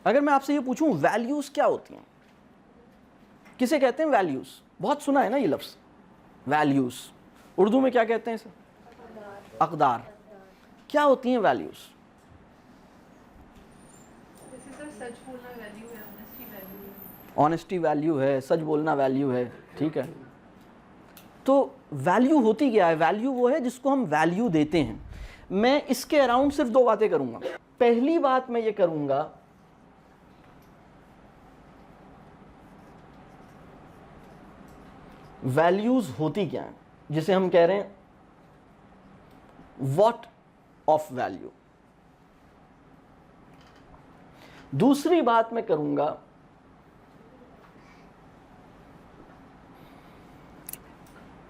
اگر میں آپ سے یہ پوچھوں ویلیوز کیا ہوتی ہیں، کسے کہتے ہیں ویلیوز؟ بہت سنا ہے نا یہ لفظ ویلیوز. اردو میں کیا کہتے ہیں اسے؟ اقدار. کیا ہوتی ہیں ویلیوز؟ آنیسٹی ویلیو ہے، سچ بولنا ویلیو ہے. ٹھیک ہے، تو ویلیو ہوتی کیا ہے؟ ویلیو وہ ہے جس کو ہم ویلیو دیتے ہیں. میں اس کے اراؤنڈ صرف دو باتیں کروں گا. پہلی بات میں یہ کروں گا ویلیوز ہوتی کیا ہیں، جسے ہم کہہ رہے ہیں واٹ آف ویلیو. دوسری بات میں کروں گا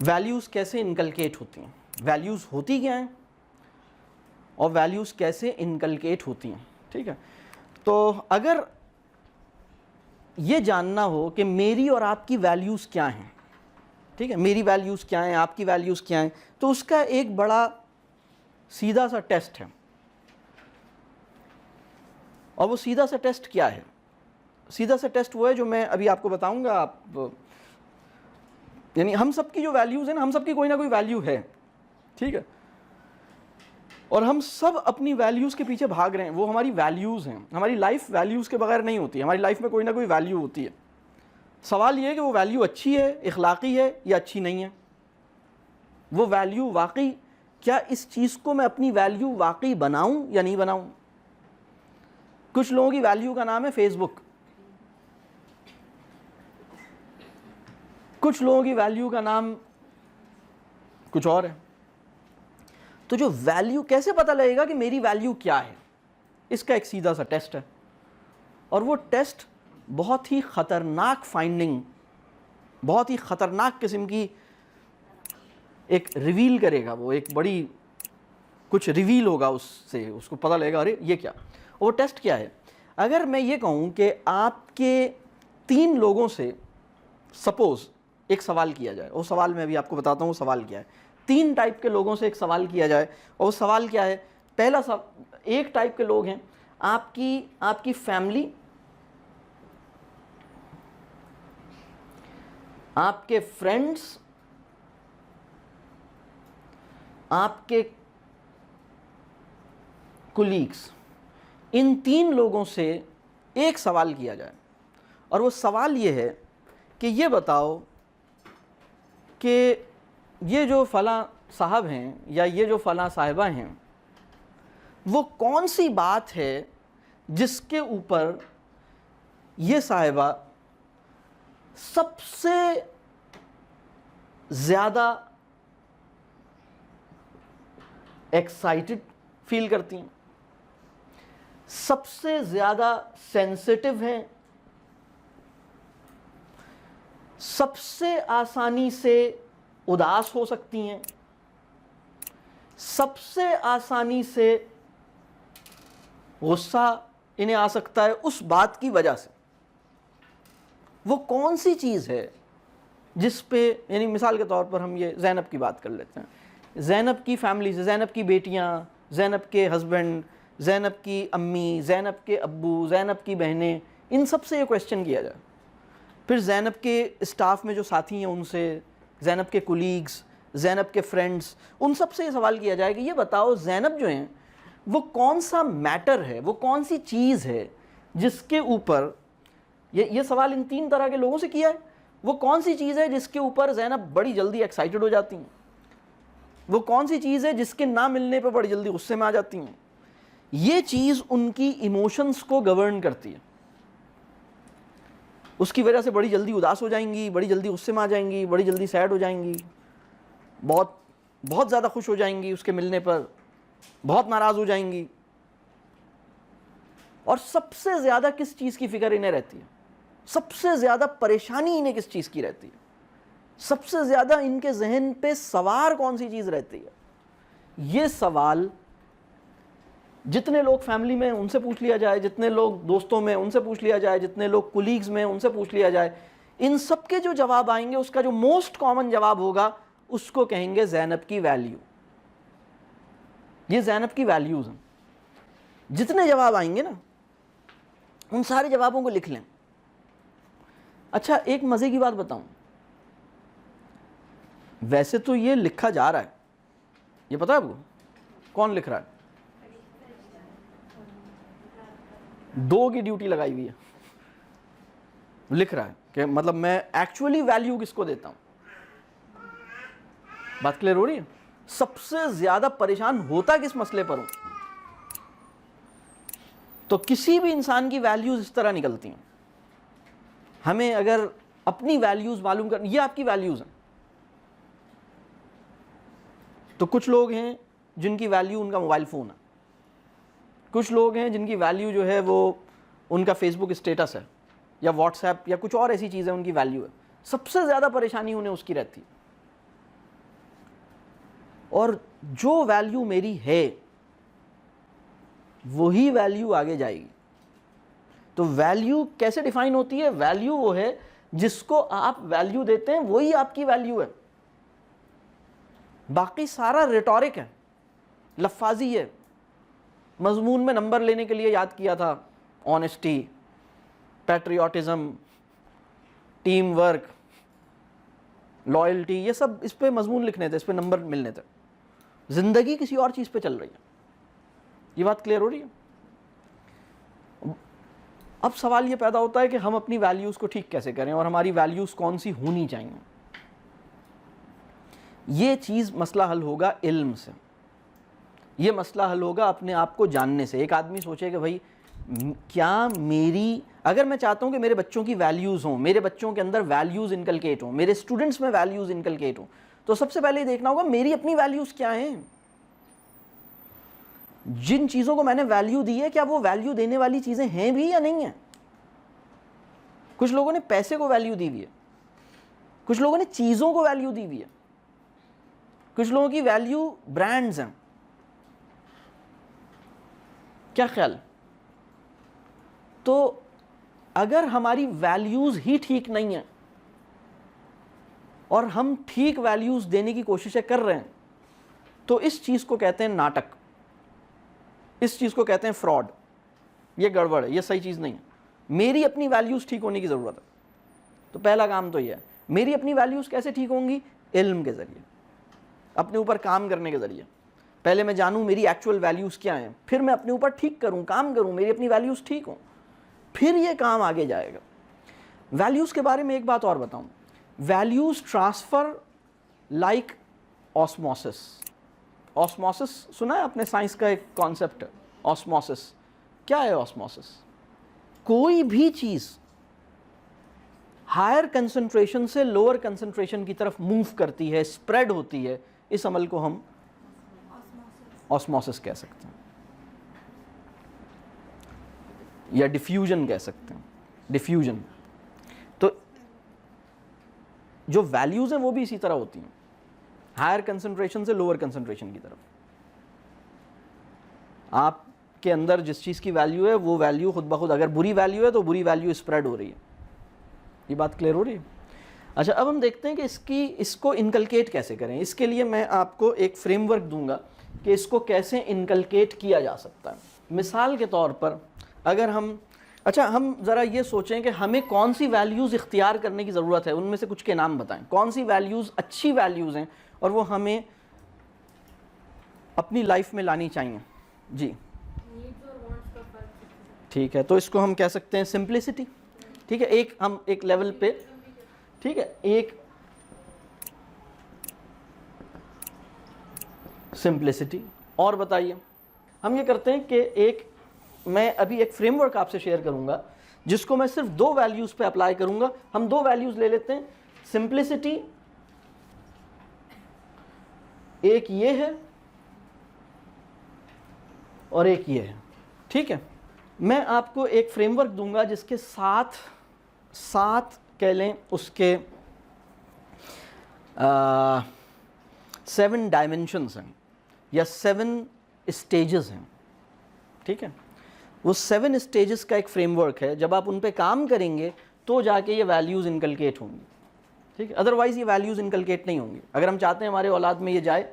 ویلیوز کیسے انکلکیٹ ہوتی ہیں. ویلیوز ہوتی کیا ہیں اور ویلیوز کیسے انکلکیٹ ہوتی ہیں. ٹھیک ہے، تو اگر یہ جاننا ہو کہ میری اور آپ کی ویلیوز کیا ہیں، ٹھیک ہے، میری ویلیوز کیا ہیں، آپ کی ویلیوز کیا ہیں، تو اس کا ایک بڑا سیدھا سا ٹیسٹ ہے. اور وہ سیدھا سا ٹیسٹ کیا ہے؟ سیدھا سا ٹیسٹ وہ ہے جو میں ابھی آپ کو بتاؤں گا. آپ یعنی ہم سب کی جو ویلیوز ہیں نا، ہم سب کی کوئی نہ کوئی ویلیو ہے. ٹھیک ہے، اور ہم سب اپنی ویلیوز کے پیچھے بھاگ رہے ہیں. وہ ہماری ویلیوز ہیں. ہماری لائف ویلیوز کے بغیر نہیں ہوتی. ہماری لائف میں کوئی نہ کوئی ویلیو ہوتی ہے. سوال یہ ہے کہ وہ ویلیو اچھی ہے، اخلاقی ہے یا اچھی نہیں ہے. وہ ویلیو واقعی، کیا اس چیز کو میں اپنی ویلیو واقعی بناؤں یا نہیں بناؤں. کچھ لوگوں کی ویلیو کا نام ہے فیس بک، کچھ لوگوں کی ویلیو کا نام کچھ اور ہے. تو جو ویلیو کیسے پتہ لگے گا کہ میری ویلیو کیا ہے؟ اس کا ایک سیدھا سا ٹیسٹ ہے، اور وہ ٹیسٹ بہت ہی خطرناک فائنڈنگ، بہت ہی خطرناک قسم کی ایک ریویل کرے گا. وہ ایک بڑی کچھ ریویل ہوگا اس سے، اس کو پتہ لگے گا ارے یہ کیا. وہ ٹیسٹ کیا ہے؟ اگر میں یہ کہوں کہ آپ کے 3 لوگوں سے سپوز ایک سوال کیا جائے، وہ سوال میں ابھی آپ کو بتاتا ہوں وہ سوال کیا ہے. 3 ٹائپ کے لوگوں سے ایک سوال کیا جائے، اور وہ سوال کیا ہے؟ پہلا ایک ٹائپ کے لوگ ہیں آپ کی فیملی، آپ کے فرینڈس، آپ کے کولیگس. ان 3 لوگوں سے ایک سوال کیا جائے، اور وہ سوال یہ ہے کہ یہ بتاؤ کہ یہ جو فلاں صاحب ہیں یا یہ جو فلاں صاحبہ ہیں، وہ کون سی بات ہے جس کے اوپر یہ صاحبہ سب سے زیادہ ایکسائٹڈ فیل کرتی ہیں، سب سے زیادہ سینسٹیو ہیں، سب سے آسانی سے اداس ہو سکتی ہیں، سب سے آسانی سے غصہ انہیں آ سکتا ہے اس بات کی وجہ سے. وہ کون سی چیز ہے جس پہ، یعنی مثال کے طور پر ہم یہ زینب کی بات کر لیتے ہیں. زینب کی فیملی سے، زینب کی بیٹیاں، زینب کے ہسبینڈ، زینب کی امی، زینب کے ابو، زینب کی بہنیں، ان سب سے یہ کویسچن کیا جائے. پھر زینب کے اسٹاف میں جو ساتھی ہیں ان سے، زینب کے کولیگز، زینب کے فرینڈز، ان سب سے یہ سوال کیا جائے کہ یہ بتاؤ زینب جو ہیں وہ کون سا میٹر ہے، وہ کون سی چیز ہے جس کے اوپر، یہ سوال ان 3 طرح کے لوگوں سے کیا ہے، وہ کون سی چیز ہے جس کے اوپر زینب بڑی جلدی ایکسائٹڈ ہو جاتی ہیں، وہ کون سی چیز ہے جس کے نہ ملنے پہ بڑی جلدی غصے میں آ جاتی ہیں. یہ چیز ان کی ایموشنز کو گورن کرتی ہے. اس کی وجہ سے بڑی جلدی اداس ہو جائیں گی، بڑی جلدی غصے میں آ جائیں گی، بڑی جلدی سیڈ ہو جائیں گی، بہت زیادہ خوش ہو جائیں گی اس کے ملنے پر، بہت ناراض ہو جائیں گی. اور سب سے زیادہ کس چیز کی فکر انہیں رہتی ہے؟ سب سے زیادہ پریشانی انہیں کس چیز کی رہتی ہے؟ سب سے زیادہ ان کے ذہن پہ سوار کون سی چیز رہتی ہے؟ یہ سوال جتنے لوگ فیملی میں ان سے پوچھ لیا جائے، جتنے لوگ دوستوں میں ان سے پوچھ لیا جائے، جتنے لوگ کولیگز میں ان سے پوچھ لیا جائے، ان سب کے جو جواب آئیں گے اس کا جو موسٹ کامن جواب ہوگا اس کو کہیں گے زینب کی ویلیو. یہ زینب کی ویلیوز ہیں. جتنے جواب آئیں گے نا ان سارے جوابوں کو لکھ لیں. اچھا ایک مزے کی بات بتاؤں, ویسے تو یہ لکھا جا رہا ہے, یہ پتہ ہے آپ کو کون لکھ رہا ہے؟ 2 کی ڈیوٹی لگائی ہوئی ہے, لکھ رہا ہے کہ مطلب میں ایکچولی ویلیو کس کو دیتا ہوں. بات کلیئر ہو رہی ہے؟ سب سے زیادہ پریشان ہوتا کس مسئلے پر ہوں؟ تو کسی بھی انسان کی ویلیوز اس طرح نکلتی ہیں. ہمیں اگر اپنی ویلیوز معلوم کرنی, یہ آپ کی ویلیوز ہیں. تو کچھ لوگ ہیں جن کی ویلیو ان کا موبائل فون ہے, کچھ لوگ ہیں جن کی ویلیو جو ہے وہ ان کا فیس بک اسٹیٹس ہے یا واٹس ایپ یا کچھ اور ایسی چیزیں ان کی ویلیو ہے. سب سے زیادہ پریشانی انہیں اس کی رہتی. اور جو ویلیو میری ہے وہی ویلیو آگے جائے گی. تو ویلیو کیسے ڈیفائن ہوتی ہے؟ ویلیو وہ ہے جس کو آپ ویلیو دیتے ہیں وہی آپ کی ویلیو ہے. باقی سارا ریٹورک ہے, لفاظی ہے. مضمون میں نمبر لینے کے لیے یاد کیا تھا honesty, patriotism, team work, loyalty, یہ سب اس پہ مضمون لکھنے تھے, اس پہ نمبر ملنے تھے. زندگی کسی اور چیز پہ چل رہی ہے. یہ بات کلیئر ہو رہی ہے؟ اب سوال یہ پیدا ہوتا ہے کہ ہم اپنی ویلیوز کو ٹھیک کیسے کریں اور ہماری ویلیوز کون سی ہونی چاہیے. یہ چیز مسئلہ حل ہوگا علم سے, یہ مسئلہ حل ہوگا اپنے آپ کو جاننے سے. ایک آدمی سوچے کہ بھائی کیا میری, اگر میں چاہتا ہوں کہ میرے بچوں کی ویلیوز ہوں, میرے بچوں کے اندر ویلیوز انکلکیٹ ہوں, میرے اسٹوڈنٹس میں ویلیوز انکلکیٹ ہوں, تو سب سے پہلے یہ دیکھنا ہوگا میری اپنی ویلیوز کیا ہیں. جن چیزوں کو میں نے ویلیو دی ہے کیا وہ ویلیو دینے والی چیزیں ہیں بھی یا نہیں ہیں. کچھ لوگوں نے پیسے کو ویلیو دی ہوئی ہے, کچھ لوگوں نے چیزوں کو ویلیو دی ہوئی ہے, کچھ لوگوں کی ویلیو برانڈز ہیں. کیا خیال؟ تو اگر ہماری ویلیوز ہی ٹھیک نہیں ہیں اور ہم ٹھیک ویلیوز دینے کی کوششیں کر رہے ہیں تو اس چیز کو کہتے ہیں ناٹک, اس چیز کو کہتے ہیں فراڈ. یہ گڑبڑ ہے, یہ صحیح چیز نہیں ہے. میری اپنی ویلیوز ٹھیک ہونے کی ضرورت ہے. تو پہلا کام تو یہ ہے. میری اپنی ویلیوز کیسے ٹھیک ہوں گی؟ علم کے ذریعے, اپنے اوپر کام کرنے کے ذریعے. پہلے میں جانوں میری ایکچوئل ویلیوز کیا ہیں, پھر میں اپنے اوپر ٹھیک کروں, کام کروں, میری اپنی ویلیوز ٹھیک ہوں, پھر یہ کام آگے جائے گا. ویلیوز کے بارے میں ایک بات اور بتاؤں. Values transfer like osmosis. Osmosis سنا ہے آپ نے؟ سائنس کا ایک کانسیپٹ ہے آسموسس. کیا ہے آسموسس؟ کوئی بھی چیز ہائر کنسنٹریشن سے لوور کنسنٹریشن کی طرف موو کرتی ہے, اسپریڈ ہوتی ہے, اس عمل کو ہم آسموسس کہہ سکتے ہیں یا ڈیفیوژن کہہ سکتے ہیں. ڈیفیوژن. تو جو ویلیوز ہیں وہ بھی اسی طرح ہوتی ہیں, ہائر کنسنٹریشن سے لوور کنسنٹریشن کی طرف. آپ کے اندر جس چیز کی ویلیو ہے وہ ویلیو خود بخود, اگر بری ویلیو ہے تو بری ویلیو اسپریڈ ہو رہی ہے. یہ بات کلیئر ہو رہی ہے؟ اچھا اب ہم دیکھتے ہیں کہ اس کو انکلکیٹ کیسے کریں. اس کے لیے میں آپ کو ایک فریم ورک دوں گا کہ اس کو کیسے انکلکیٹ کیا جا سکتا ہے. مثال کے طور پر اگر ہم ذرا یہ سوچیں کہ ہمیں کون سی ویلیوز اختیار کرنے کی ضرورت ہے, ان میں سے کچھ کے نام بتائیں. کون سی ویلیوز اچھی ویلیوز ہیں اور وہ ہمیں اپنی لائف میں لانی چاہیے. جی ٹھیک ہے, تو اس کو ہم کہہ سکتے ہیں سمپلسٹی. ٹھیک ہے, ہم ایک لیول پہ, ٹھیک ہے, ایک سمپلسٹی. اور بتائیے, ہم یہ کرتے ہیں کہ میں ابھی ایک فریم ورک آپ سے شیئر کروں گا جس کو میں صرف 2 ویلیوز پہ اپلائی کروں گا. ہم 2 ویلیوز لے لیتے ہیں, سمپلسٹی ایک یہ ہے اور ایک یہ ہے. ٹھیک ہے, میں آپ کو ایک فریم ورک دوں گا جس کے ساتھ کہہ لیں اس کے 7 ڈائمنشنز ہیں یا 7 اسٹیجز ہیں. ٹھیک ہے, وہ 7 اسٹیجز کا ایک فریم ورک ہے. جب آپ ان پہ کام کریں گے تو جا کے یہ ویلیوز انکلکیٹ ہوں گی. ٹھیک ہے, ادروائز یہ ویلیوز انکلکیٹ نہیں ہوں گی. اگر ہم چاہتے ہیں ہمارے اولاد میں یہ جائے,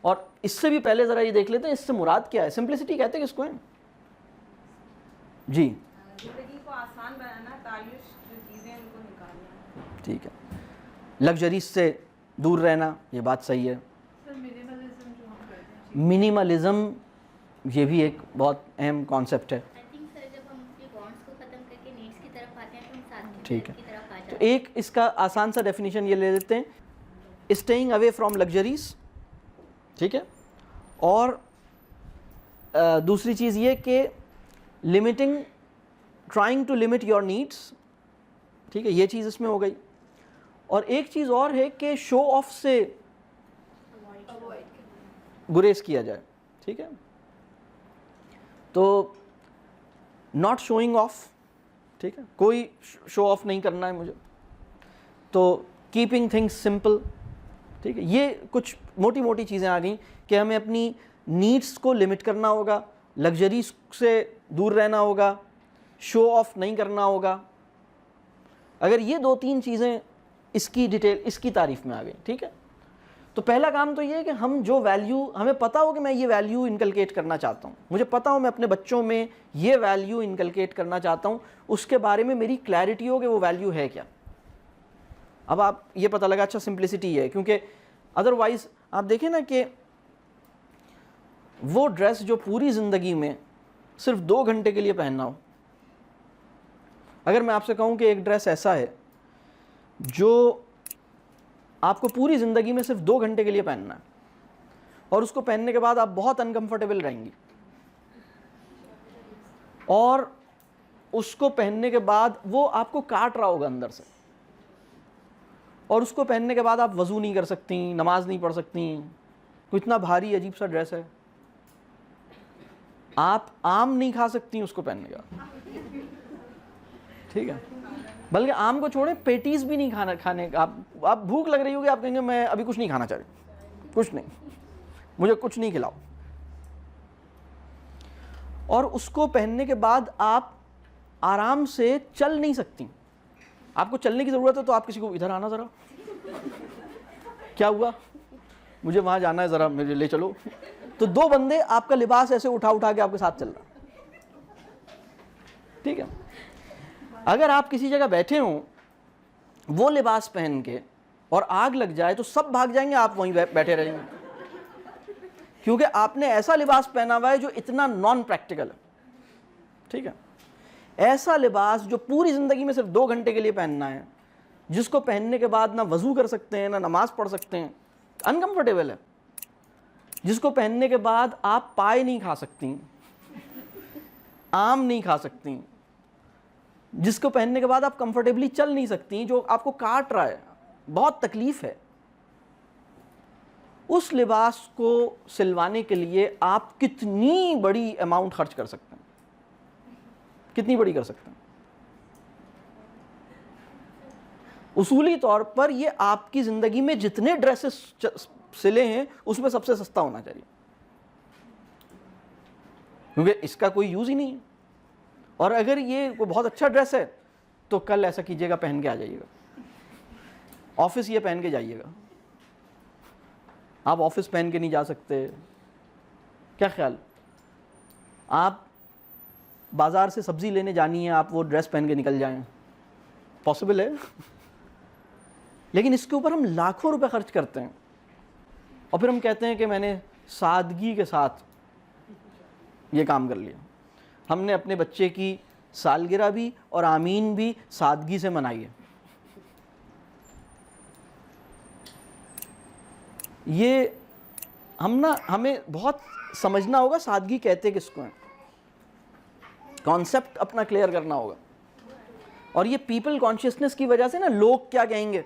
اور اس سے بھی پہلے ذرا یہ دیکھ لیتے ہیں اس سے مراد کیا ہے. سمپلسٹی کہتے ہیں کس کو ہیں؟ جی زندگی کو آسان بنانا, تعیش جو چیزیں ان کو نکالنا. ٹھیک ہے, لگژریز سے دور رہنا, یہ بات صحیح ہے. منیملزم جو ہم کرتے ہیں, منیملزم یہ بھی ایک بہت اہم کانسیپٹ ہے. ٹھیک ہے, تو ایک اس کا آسان سا ڈیفینیشن یہ لے لیتے ہیں, اسٹیئنگ اوے فرام لگژریز. ٹھیک ہے, اور دوسری چیز یہ کہ limiting, trying to limit your needs. ٹھیک ہے, یہ چیز اس میں ہو گئی. اور ایک چیز اور ہے کہ شو آف سے گریز کیا جائے. ٹھیک ہے, تو ناٹ شوئنگ آف. ٹھیک ہے, کوئی شو آف نہیں کرنا ہے مجھے. تو کیپنگ تھنگس سمپل. ٹھیک ہے, یہ کچھ موٹی موٹی چیزیں آ گئیں کہ ہمیں اپنی نیڈس کو لمٹ کرنا ہوگا, لگژریز سے دور رہنا ہوگا, شو آف نہیں کرنا ہوگا. اگر یہ 2-3 چیزیں اس کی ڈیٹیل, اس کی تعریف میں آ گئی. ٹھیک ہے, تو پہلا کام تو یہ ہے کہ ہم جو ویلیو, ہمیں پتہ ہو کہ میں یہ ویلیو انکلکیٹ کرنا چاہتا ہوں, مجھے پتہ ہو میں اپنے بچوں میں یہ ویلیو انکلکیٹ کرنا چاہتا ہوں, اس کے بارے میں میری کلیئرٹی ہو کہ وہ ویلیو ہے کیا. اب آپ یہ پتہ لگا, اچھا سمپلسٹی ہے, کیونکہ ادروائز آپ دیکھیں نا کہ وہ ڈریس جو پوری زندگی میں صرف 2 گھنٹے کے لیے پہننا ہو. اگر میں آپ سے کہوں کہ ایک ڈریس ایسا ہے جو آپ کو پوری زندگی میں صرف 2 گھنٹے کے لیے پہننا ہے, اور اس کو پہننے کے بعد آپ بہت انکمفرٹیبل رہیں گی, اور اس کو پہننے کے بعد وہ آپ کو کاٹ رہا ہوگا اندر سے, اور اس کو پہننے کے بعد آپ وضو نہیں کر سکتی, نماز نہیں پڑھ سکتی, کوئی اتنا بھاری عجیب سا ڈریس ہے, آپ آم نہیں کھا سکتی اس کو پہننے کے بعد. ٹھیک ہے, بلکہ آم کو چھوڑیں, پیٹیز بھی نہیں کھانے کا. آپ بھوک لگ رہی ہوگی, آپ کہیں گے میں ابھی کچھ نہیں کھانا چاہ رہی, کچھ نہیں, مجھے کچھ نہیں کھلاؤ. اور اس کو پہننے کے بعد آپ آرام سے چل نہیں سکتی. آپ کو چلنے کی ضرورت ہے تو آپ کسی کو, ادھر آنا ذرا, کیا ہوا, مجھے وہاں جانا ہے, ذرا مجھے لے چلو. تو 2 بندے آپ کا لباس ایسے اٹھا کے آپ کے ساتھ چل رہا. ٹھیک ہے, اگر آپ کسی جگہ بیٹھے ہوں وہ لباس پہن کے اور آگ لگ جائے تو سب بھاگ جائیں گے, آپ وہیں بیٹھے رہیں گے, کیونکہ آپ نے ایسا لباس پہنا ہوا ہے جو اتنا نان پریکٹیکل ہے. ٹھیک ہے, ایسا لباس جو پوری زندگی میں صرف 2 گھنٹے کے لیے پہننا ہے, جس کو پہننے کے بعد نہ وضو کر سکتے ہیں, نہ نماز پڑھ سکتے ہیں, انکمفرٹیبل ہے, جس کو پہننے کے بعد آپ پائے نہیں کھا سکتی, آم نہیں کھا سکتی, جس کو پہننے کے بعد آپ کمفرٹیبلی چل نہیں سکتی, جو آپ کو کاٹ رہا ہے, بہت تکلیف ہے. اس لباس کو سلوانے کے لیے آپ کتنی بڑی اماؤنٹ خرچ کر سکتے ہیں, کتنی بڑی کر سکتے ہیں. اصولی طور پر یہ آپ کی زندگی میں جتنے ڈریسز سلے ہیں اس میں سب سے سستا ہونا چاہیے, کیونکہ اس کا کوئی یوز ہی نہیں ہے. اور اگر یہ کوئی بہت اچھا ڈریس ہے تو کل ایسا کیجیے گا, پہن کے آ جائیے گا, آفس یہ پہن کے جائیے گا. آپ آفس پہن کے نہیں جا سکتے, کیا خیال, آپ بازار سے سبزی لینے جانی ہے, آپ وہ ڈریس پہن کے نکل جائیں, پاسبل ہے؟ لیکن اس کے اوپر ہم لاکھوں روپے خرچ کرتے ہیں, اور پھر ہم کہتے ہیں کہ میں نے سادگی کے ساتھ یہ کام کر لیا. ہم نے اپنے بچے کی سالگرہ بھی اور آمین بھی سادگی سے منائی ہے. یہ ہمیں بہت سمجھنا ہوگا سادگی کہتے کس کو ہیں, کانسیپٹ اپنا کلیئر کرنا ہوگا. اور یہ پیپل کانشیسنس کی وجہ سے نا, لوگ کیا کہیں گے,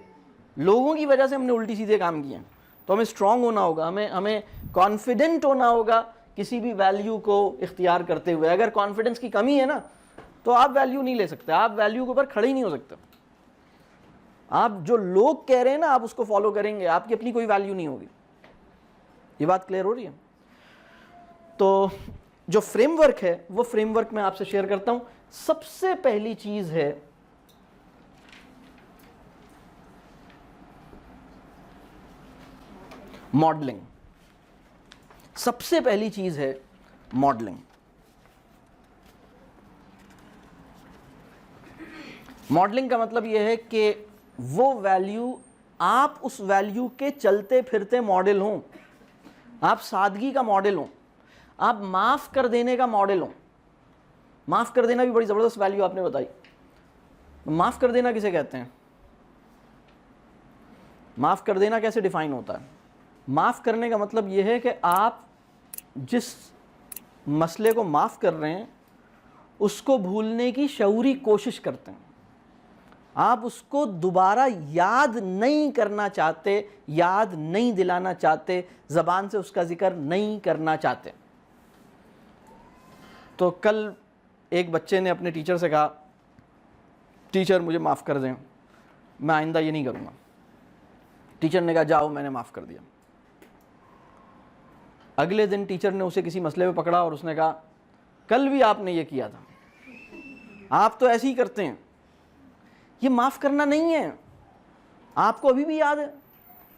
لوگوں کی وجہ سے ہم نے الٹی سیدھے کام کیے ہیں. تو ہمیں اسٹرانگ ہونا ہوگا, ہمیں کانفیڈنٹ ہونا ہوگا کسی بھی ویلیو کو اختیار کرتے ہوئے. اگر کانفیڈنس کی کمی ہے نا تو آپ ویلیو نہیں لے سکتے, آپ ویلیو کے اوپر کھڑے ہی نہیں ہو سکتے. آپ جو لوگ کہہ رہے ہیں نا آپ اس کو فالو کریں گے, آپ کی اپنی کوئی ویلیو نہیں ہوگی. یہ بات کلیئر ہو رہی ہے؟ تو جو فریم ورک ہے وہ فریم ورک میں آپ سے شیئر کرتا ہوں. سب سے پہلی چیز ہے ماڈلنگ. سب سے پہلی چیز ہے ماڈلنگ. ماڈلنگ کا مطلب یہ ہے کہ وہ ویلیو آپ اس ویلیو کے چلتے پھرتے ماڈل ہوں، آپ سادگی کا ماڈل ہوں، آپ معاف کر دینے کا ماڈل ہوں. معاف کر دینا بھی بڑی زبردست ویلیو آپ نے بتائی. معاف کر دینا کسے کہتے ہیں؟ معاف کر دینا کیسے ڈیفائن ہوتا ہے؟ معاف کرنے کا مطلب یہ ہے کہ آپ جس مسئلے کو معاف کر رہے ہیں اس کو بھولنے کی شعوری کوشش کرتے ہیں، آپ اس کو دوبارہ یاد نہیں کرنا چاہتے، یاد نہیں دلانا چاہتے، زبان سے اس کا ذکر نہیں کرنا چاہتے. تو کل ایک بچے نے اپنے ٹیچر سے کہا ٹیچر مجھے معاف کر دیں، میں آئندہ یہ نہیں کروں گا. ٹیچر نے کہا جاؤ میں نے معاف کر دیا. اگلے دن ٹیچر نے اسے کسی مسئلے پہ پکڑا اور اس نے کہا کل بھی آپ نے یہ کیا تھا، آپ تو ایسے ہی کرتے ہیں. یہ معاف کرنا نہیں ہے، آپ کو ابھی بھی یاد ہے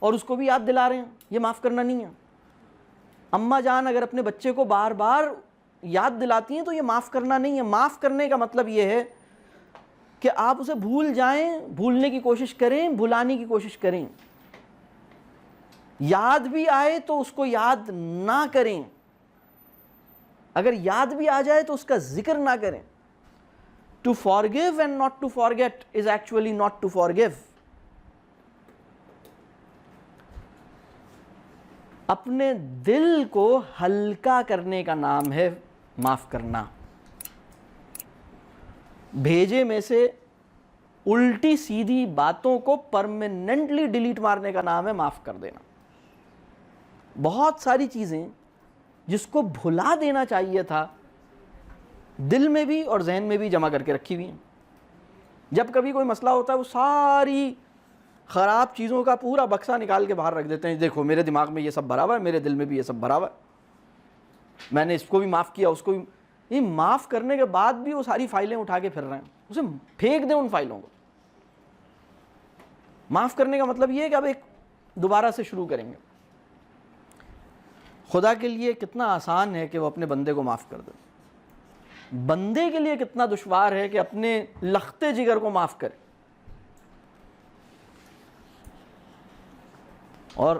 اور اس کو بھی یاد دلا رہے ہیں، یہ معاف کرنا نہیں ہے. اماں جان اگر اپنے بچے کو بار بار یاد دلاتی ہیں تو یہ معاف کرنا نہیں ہے. معاف کرنے کا مطلب یہ ہے کہ آپ اسے بھول جائیں، بھولنے کی کوشش کریں، بھلانے کی کوشش کریں. یاد بھی آئے تو اس کو یاد نہ کریں، اگر یاد بھی آ جائے تو اس کا ذکر نہ کریں. To forgive and not to forget is actually not to forgive. اپنے دل کو ہلکا کرنے کا نام ہے معاف کرنا. بھیجے میں سے الٹی سیدھی باتوں کو پرماننٹلی ڈیلیٹ مارنے کا نام ہے معاف کر دینا. بہت ساری چیزیں جس کو بھلا دینا چاہیے تھا دل میں بھی اور ذہن میں بھی جمع کر کے رکھی ہوئی ہیں. جب کبھی کوئی مسئلہ ہوتا ہے وہ ساری خراب چیزوں کا پورا بکسا نکال کے باہر رکھ دیتے ہیں. دیکھو میرے دماغ میں یہ سب بھرا ہوا ہے، میرے دل میں بھی یہ سب بھرا ہوا ہے، میں نے اس کو بھی معاف کیا، اس کو بھی. یہ معاف کرنے کے بعد بھی وہ ساری فائلیں اٹھا کے پھر رہے ہیں. اسے پھینک دیں ان فائلوں کو. معاف کرنے کا مطلب یہ ہے کہ اب ایک دوبارہ سے شروع کریں گے. خدا کے لیے کتنا آسان ہے کہ وہ اپنے بندے کو معاف کر دے، بندے کے لیے کتنا دشوار ہے کہ اپنے لختے جگر کو معاف کرے. اور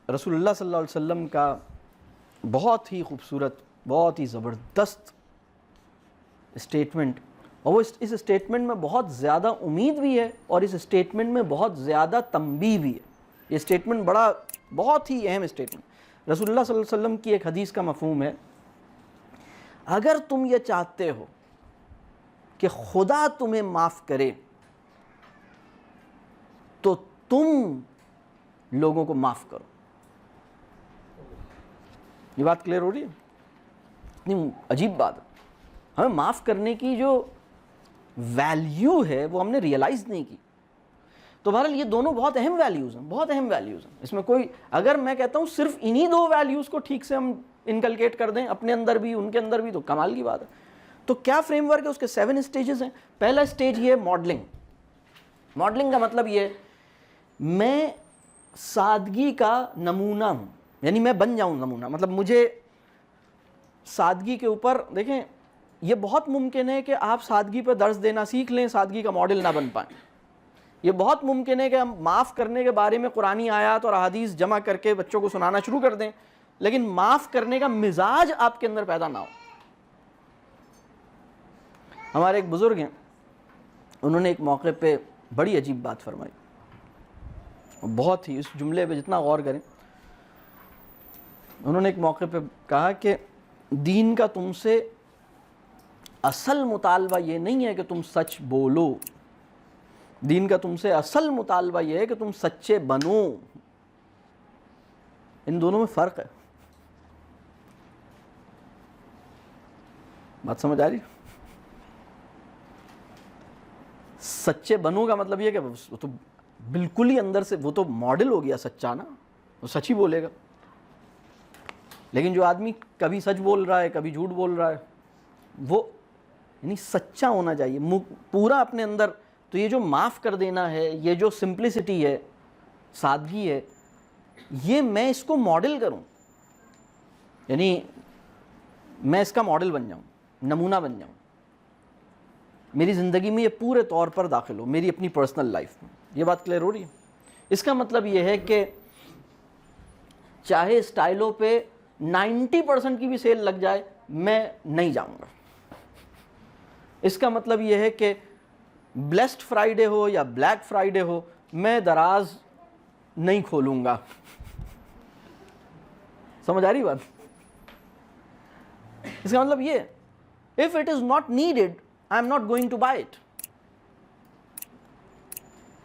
رسول اللہ صلی اللہ علیہ وسلم کا بہت ہی خوبصورت، بہت ہی زبردست اسٹیٹمنٹ، اور وہ اس اسٹیٹمنٹ میں بہت زیادہ امید بھی ہے اور اس اسٹیٹمنٹ میں بہت زیادہ تنبیہ بھی ہے. یہ اسٹیٹمنٹ بہت ہی اہم اسٹیٹمنٹ. رسول اللہ صلی اللہ علیہ وسلم کی ایک حدیث کا مفہوم ہے اگر تم یہ چاہتے ہو کہ خدا تمہیں معاف کرے تو تم لوگوں کو معاف کرو. یہ بات کلیئر ہو رہی ہے؟ اتنی عجیب بات ہے. ہمیں معاف کرنے کی جو ویلیو ہے وہ ہم نے ریئلائز نہیں کی. تو بہرحال یہ دونوں بہت اہم ویلیوز ہیں، بہت اہم ویلیوز ہیں. اس میں کوئی، اگر میں کہتا ہوں صرف انہی دو ویلیوز کو ٹھیک سے ہم انکلکیٹ کر دیں اپنے اندر بھی ان کے اندر بھی تو کمال کی بات ہے. تو کیا فریم ورک ہے؟ اس کے 7 اسٹیجز ہیں. پہلا اسٹیج یہ ہے ماڈلنگ. ماڈلنگ کا مطلب یہ ہے میں سادگی کا نمونہ ہوں، یعنی میں بن جاؤں نمونہ. مطلب مجھے سادگی کے اوپر، دیکھیں یہ بہت ممکن ہے کہ آپ سادگی پہ درس دینا سیکھ لیں، سادگی کا ماڈل نہ بن پائیں. یہ بہت ممکن ہے کہ ہم معاف کرنے کے بارے میں قرآنی آیات اور احادیث جمع کر کے بچوں کو سنانا شروع کر دیں لیکن معاف کرنے کا مزاج آپ کے اندر پیدا نہ ہو. ہمارے ایک بزرگ ہیں، انہوں نے ایک موقع پہ بڑی عجیب بات فرمائی، بہت ہی، اس جملے پہ جتنا غور کریں. انہوں نے ایک موقع پہ کہا کہ دین کا تم سے اصل مطالبہ یہ نہیں ہے کہ تم سچ بولو، دین کا تم سے اصل مطالبہ یہ ہے کہ تم سچے بنو. ان دونوں میں فرق ہے. بات سمجھ آ رہی؟ سچے بنو کا مطلب یہ کہ وہ تو بالکل ہی اندر سے، وہ تو ماڈل ہو گیا سچا نا، وہ سچ ہی بولے گا. لیکن جو آدمی کبھی سچ بول رہا ہے کبھی جھوٹ بول رہا ہے، وہ یعنی سچا ہونا چاہیے پورا اپنے اندر. تو یہ جو معاف کر دینا ہے، یہ جو سمپلسٹی ہے، سادگی ہے، یہ میں اس کو ماڈل کروں، یعنی میں اس کا ماڈل بن جاؤں، نمونہ بن جاؤں. میری زندگی میں یہ پورے طور پر داخل ہو، میری اپنی پرسنل لائف میں. یہ بات کلیئر ہو رہی ہے؟ اس کا مطلب یہ ہے کہ چاہے اسٹائلوں پہ 90% کی بھی سیل لگ جائے میں نہیں جاؤں گا. اس کا مطلب یہ ہے کہ بلیسڈ فرائیڈے ہو یا بلیک فرائیڈے ہو میں دراز نہیں کھولوں گا. سمجھ آ رہی بات؟ اس کا مطلب یہ if it is not needed I am not going to buy it.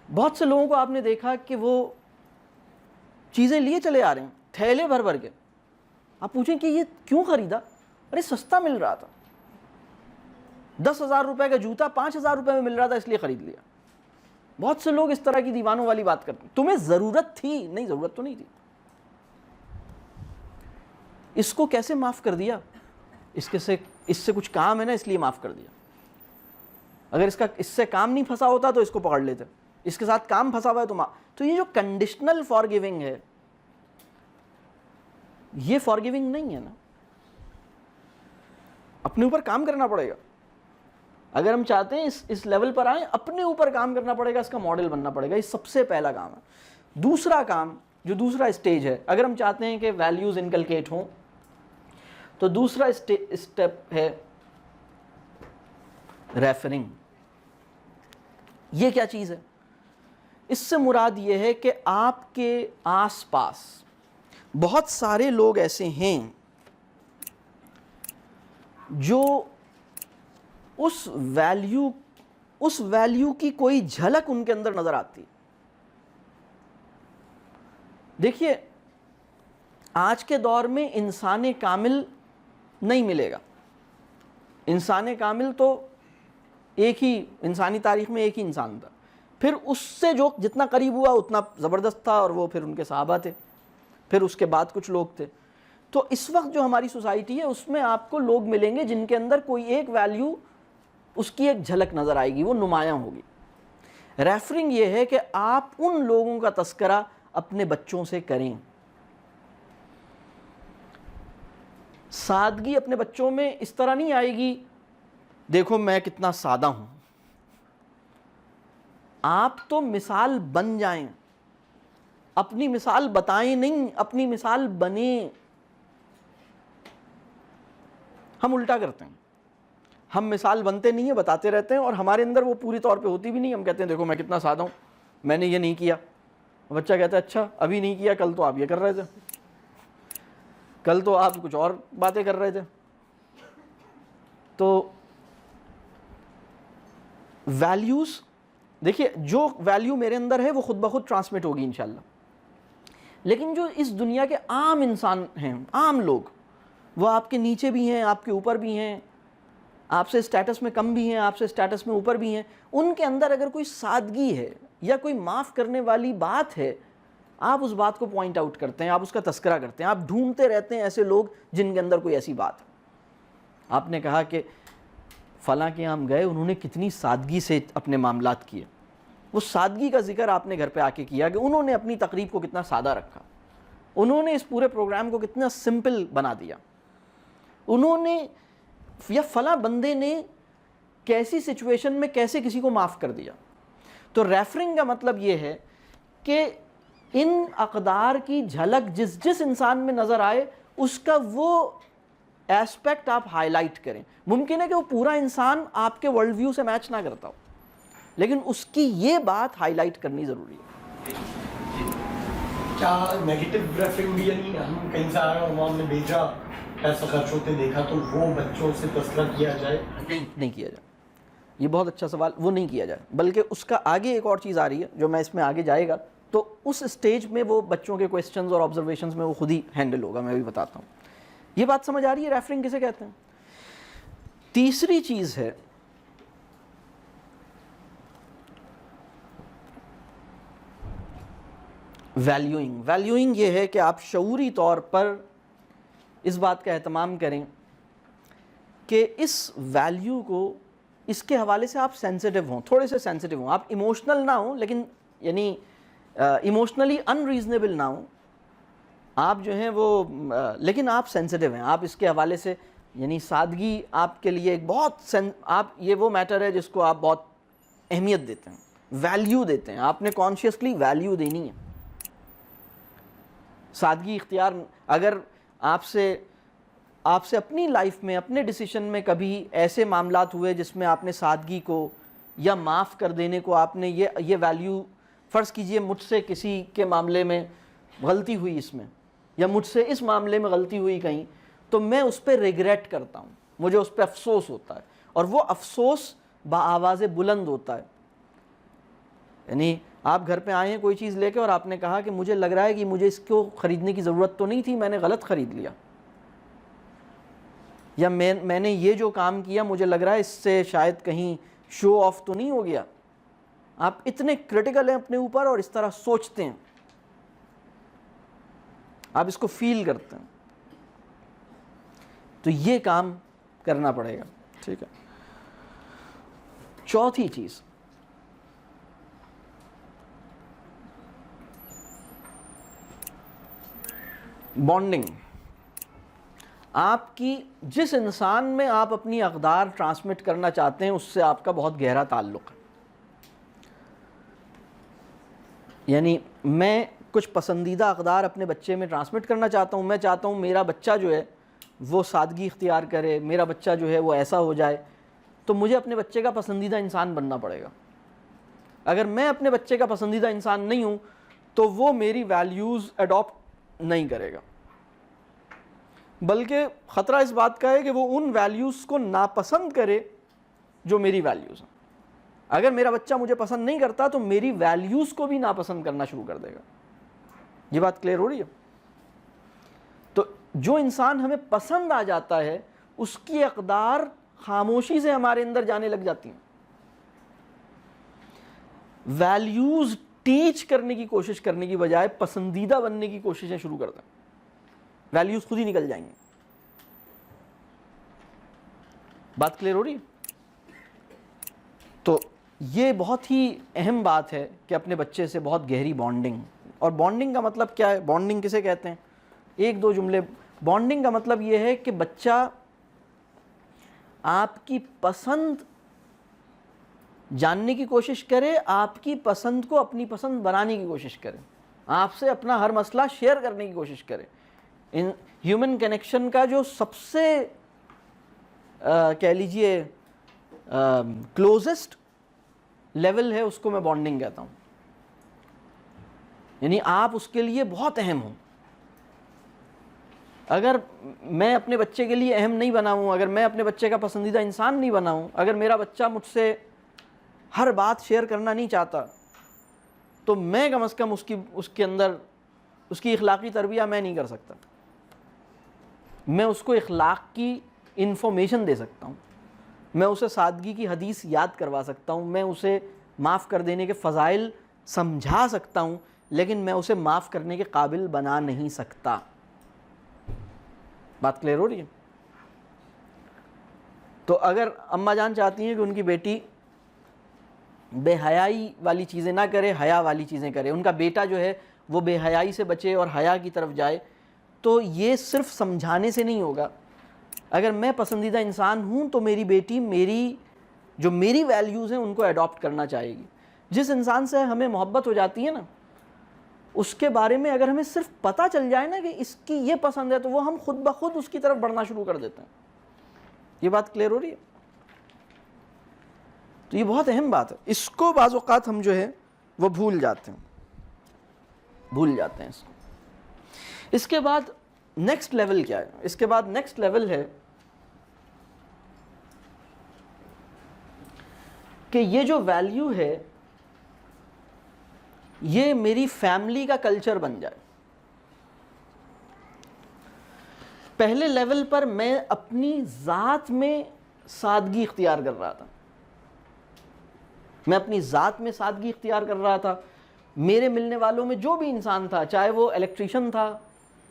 بہت سے لوگوں کو آپ نے دیکھا کہ وہ چیزیں لیے چلے آ رہے ہیں تھیلے بھر بھر کے. آپ پوچھیں کہ یہ کیوں خریدا؟ ارے سستا مل رہا تھا، 10,000 روپے کا جوتا 5,000 روپے میں مل رہا تھا اس لیے خرید لیا. بہت سے لوگ اس طرح کی دیوانوں والی بات کرتے ہیں. تمہیں ضرورت تھی؟ نہیں، ضرورت تو نہیں تھی. اس کو کیسے معاف کر دیا؟ اس سے کچھ کام ہے نا اس لیے معاف کر دیا. اگر اس سے کام نہیں پھنسا ہوتا تو اس کو پکڑ لیتے. اس کے ساتھ کام پھنسا ہوا ہے تو یہ جو کنڈیشنل فار گیونگ ہے یہ فار گیونگ نہیں ہے نا. اپنے اوپر کام کرنا پڑے گا. اگر ہم چاہتے ہیں اس لیول پر آئیں اپنے اوپر کام کرنا پڑے گا، اس کا ماڈل بننا پڑے گا. یہ سب سے پہلا کام ہے. دوسرا کام جو دوسرا اسٹیج ہے، اگر ہم چاہتے ہیں کہ ویلیوز انکلکیٹ ہوں تو دوسرا اسٹیپ ہے ریفرنگ. یہ کیا چیز ہے؟ اس سے مراد یہ ہے کہ آپ کے آس پاس بہت سارے لوگ ایسے ہیں جو اس ویلیو کی کوئی جھلک ان کے اندر نظر آتی. دیکھیے آج کے دور میں انسان کامل نہیں ملے گا. انسان کامل تو ایک ہی انسانی تاریخ میں ایک ہی انسان تھا، پھر اس سے جو جتنا قریب ہوا اتنا زبردست تھا، اور وہ پھر ان کے صحابہ تھے، پھر اس کے بعد کچھ لوگ تھے. تو اس وقت جو ہماری سوسائٹی ہے اس میں آپ کو لوگ ملیں گے جن کے اندر کوئی ایک ویلیو اس کی ایک جھلک نظر آئے گی، وہ نمایاں ہوگی. ریفرنگ یہ ہے کہ آپ ان لوگوں کا تذکرہ اپنے بچوں سے کریں. سادگی اپنے بچوں میں اس طرح نہیں آئے گی دیکھو میں کتنا سادہ ہوں. آپ تو مثال بن جائیں، اپنی مثال بتائیں نہیں، اپنی مثال بنیں. ہم الٹا کرتے ہیں، ہم مثال بنتے نہیں ہیں، بتاتے رہتے ہیں، اور ہمارے اندر وہ پوری طور پہ ہوتی بھی نہیں. ہم کہتے ہیں دیکھو میں کتنا سادہ ہوں، میں نے یہ نہیں کیا. بچہ کہتا ہے اچھا ابھی نہیں کیا، کل تو آپ یہ کر رہے تھے، کل تو آپ کچھ اور باتیں کر رہے تھے. تو ویلیوز دیکھیے، جو ویلیو میرے اندر ہے وہ خود بخود ٹرانسمٹ ہوگی انشاءاللہ. لیکن جو اس دنیا کے عام انسان ہیں، عام لوگ، وہ آپ کے نیچے بھی ہیں، آپ کے اوپر بھی ہیں، آپ سے اسٹیٹس میں کم بھی ہیں، آپ سے اسٹیٹس میں اوپر بھی ہیں. ان کے اندر اگر کوئی سادگی ہے یا کوئی معاف کرنے والی بات ہے، آپ اس بات کو پوائنٹ آؤٹ کرتے ہیں، آپ اس کا تذکرہ کرتے ہیں، آپ ڈھونڈتے رہتے ہیں ایسے لوگ جن کے اندر کوئی ایسی بات ہے. آپ نے کہا کہ فلاں کے ہم گئے، انہوں نے کتنی سادگی سے اپنے معاملات کیے. وہ سادگی کا ذکر آپ نے گھر پہ آ کے کیا کہ انہوں نے اپنی تقریب کو کتنا سادہ رکھا، انہوں نے اس پورے پروگرام کو کتنا سمپل بنا دیا، انہوں نے یا فلاں بندے نے کیسی سچویشن میں کیسے کسی کو معاف کر دیا. تو ریفرنگ کا مطلب یہ ہے کہ ان اقدار کی جھلک جس انسان میں نظر آئے اس کا وہ ایسپیکٹ آپ ہائی لائٹ کریں. ممکن ہے کہ وہ پورا انسان آپ کے ورلڈ ویو سے میچ نہ کرتا ہو، لیکن اس کی یہ بات ہائی لائٹ کرنی ضروری ہے. کیا نیگیٹو ریفرنگ بھی، یعنی ہم کہیں سے آئے اور وہاں ہم نے بھیجا پیسہ خرچ ہوتے دیکھا تو وہ بچوں سے تذکرہ کیا جائے؟ نہیں کیا جائے. یہ بہت اچھا سوال. وہ نہیں کیا جائے، بلکہ اس کا آگے ایک اور چیز آ رہی ہے جو میں اس میں آگے جائے گا تو اس اسٹیج میں وہ بچوں کے کویسچنز اور آبزرویشنز میں وہ خود ہی ہینڈل ہوگا. میں بھی بتاتا ہوں. یہ بات سمجھ آ رہی ہے ریفرنگ کسے کہتے ہیں؟ تیسری چیز ہے ویلیوئنگ. ویلیوئنگ یہ ہے کہ آپ شعوری طور پر اس بات کا اہتمام کریں کہ اس ویلیو کو، اس کے حوالے سے آپ سینسٹیو ہوں، تھوڑے سے سینسٹیو ہوں. آپ ایموشنل نہ ہوں، لیکن یعنی ایموشنلی ان ریزنیبل نہ ہوں. آپ جو ہیں وہ لیکن آپ سینسٹیو ہیں، آپ اس کے حوالے سے یعنی سادگی آپ کے لیے ایک بہت آپ یہ وہ میٹر ہے جس کو آپ بہت اہمیت دیتے ہیں, ویلیو دیتے ہیں, آپ نے کانشیسلی ویلیو دینی ہے. سادگی اختیار, اگر آپ سے اپنی لائف میں, اپنے ڈیسیشن میں کبھی ایسے معاملات ہوئے جس میں آپ نے سادگی کو یا معاف کر دینے کو آپ نے یہ ویلیو, فرض کیجئے مجھ سے کسی کے معاملے میں غلطی ہوئی اس میں, یا مجھ سے اس معاملے میں غلطی ہوئی کہیں, تو میں اس پہ ریگریٹ کرتا ہوں, مجھے اس پہ افسوس ہوتا ہے, اور وہ افسوس بآواز بلند ہوتا ہے. یعنی آپ گھر پہ آئے ہیں کوئی چیز لے کے اور آپ نے کہا کہ مجھے لگ رہا ہے کہ مجھے اس کو خریدنے کی ضرورت تو نہیں تھی, میں نے غلط خرید لیا, یا میں نے یہ جو کام کیا مجھے لگ رہا ہے اس سے شاید کہیں شو آف تو نہیں ہو گیا. آپ اتنے کرٹیکل ہیں اپنے اوپر اور اس طرح سوچتے ہیں, آپ اس کو فیل کرتے ہیں, تو یہ کام کرنا پڑے گا. ٹھیک ہے. چوتھی چیز, بانڈنگ. آپ کی جس انسان میں آپ اپنی اقدار ٹرانسمٹ کرنا چاہتے ہیں اس سے آپ کا بہت گہرا تعلق ہے. یعنی میں کچھ پسندیدہ اقدار اپنے بچے میں ٹرانسمٹ کرنا چاہتا ہوں, میں چاہتا ہوں میرا بچہ جو ہے وہ سادگی اختیار کرے, میرا بچہ جو ہے وہ ایسا ہو جائے, تو مجھے اپنے بچے کا پسندیدہ انسان بننا پڑے گا. اگر میں اپنے بچے کا پسندیدہ انسان نہیں ہوں تو وہ میری ویلیوز اڈاپٹ نہیں کرے گا, بلکہ خطرہ اس بات کا ہے کہ وہ ان ویلیوز کو ناپسند کرے جو میری ویلیوز ہیں. اگر میرا بچہ مجھے پسند نہیں کرتا تو میری ویلیوز کو بھی ناپسند کرنا شروع کر دے گا. یہ بات کلیئر ہو رہی ہے؟ تو جو انسان ہمیں پسند آ جاتا ہے اس کی اقدار خاموشی سے ہمارے اندر جانے لگ جاتی ہیں. ویلیوز ٹیچ کرنے کی کوشش کرنے کی بجائے پسندیدہ بننے کی کوششیں شروع کر دیں, ویلیوز خود ہی نکل جائیں گے. بات کلیئر ہو رہی ہے؟ تو یہ بہت ہی اہم بات ہے کہ اپنے بچے سے بہت گہری بانڈنگ. اور بانڈنگ کا مطلب کیا ہے, بانڈنگ کسے کہتے ہیں, ایک دو جملے. بانڈنگ کا مطلب یہ ہے کہ بچہ آپ کی پسند جاننے کی کوشش کرے, آپ کی پسند کو اپنی پسند بنانے کی کوشش کرے, آپ سے اپنا ہر مسئلہ شیئر کرنے کی کوشش کرے. ان ہیومن کنیکشن کا جو سب سے کہہ لیجئے کلوزسٹ لیول ہے اس کو میں بانڈنگ کہتا ہوں. یعنی آپ اس کے لیے بہت اہم ہوں. اگر میں اپنے بچے کے لیے اہم نہیں بنا ہوں, اگر میں اپنے بچے کا پسندیدہ انسان نہیں بنا ہوں, اگر میرا بچہ مجھ سے ہر بات شیئر کرنا نہیں چاہتا, تو میں کم از کم اس کے اندر اس کی اخلاقی تربیت میں نہیں کر سکتا. میں اس کو اخلاق کی انفارمیشن دے سکتا ہوں, میں اسے سادگی کی حدیث یاد کروا سکتا ہوں, میں اسے معاف کر دینے کے فضائل سمجھا سکتا ہوں, لیکن میں اسے معاف کرنے کے قابل بنا نہیں سکتا. بات کلیئر ہو رہی ہے؟ تو اگر اماں جان چاہتی ہیں کہ ان کی بیٹی بے حیائی والی چیزیں نہ کرے, حیا والی چیزیں کرے, ان کا بیٹا جو ہے وہ بے حیائی سے بچے اور حیا کی طرف جائے, تو یہ صرف سمجھانے سے نہیں ہوگا. اگر میں پسندیدہ انسان ہوں تو میری بیٹی میری ویلیوز ہیں ان کو اڈاپٹ کرنا چاہے گی. جس انسان سے ہمیں محبت ہو جاتی ہے نا, اس کے بارے میں اگر ہمیں صرف پتہ چل جائے نا کہ اس کی یہ پسند ہے, تو وہ ہم خود بخود اس کی طرف بڑھنا شروع کر دیتے ہیں. یہ بات کلیئر ہو رہی ہے؟ تو یہ بہت اہم بات ہے. اس کو بعض اوقات ہم جو ہے وہ بھول جاتے ہیں اس کو. اس کے بعد نیکسٹ لیول کیا ہے؟ اس کے بعد نیکسٹ لیول ہے کہ یہ جو ویلیو ہے یہ میری فیملی کا کلچر بن جائے. پہلے لیول پر میں اپنی ذات میں سادگی اختیار کر رہا تھا, میں اپنی ذات میں سادگی اختیار کر رہا تھا. میرے ملنے والوں میں جو بھی انسان تھا, چاہے وہ الیکٹریشین تھا,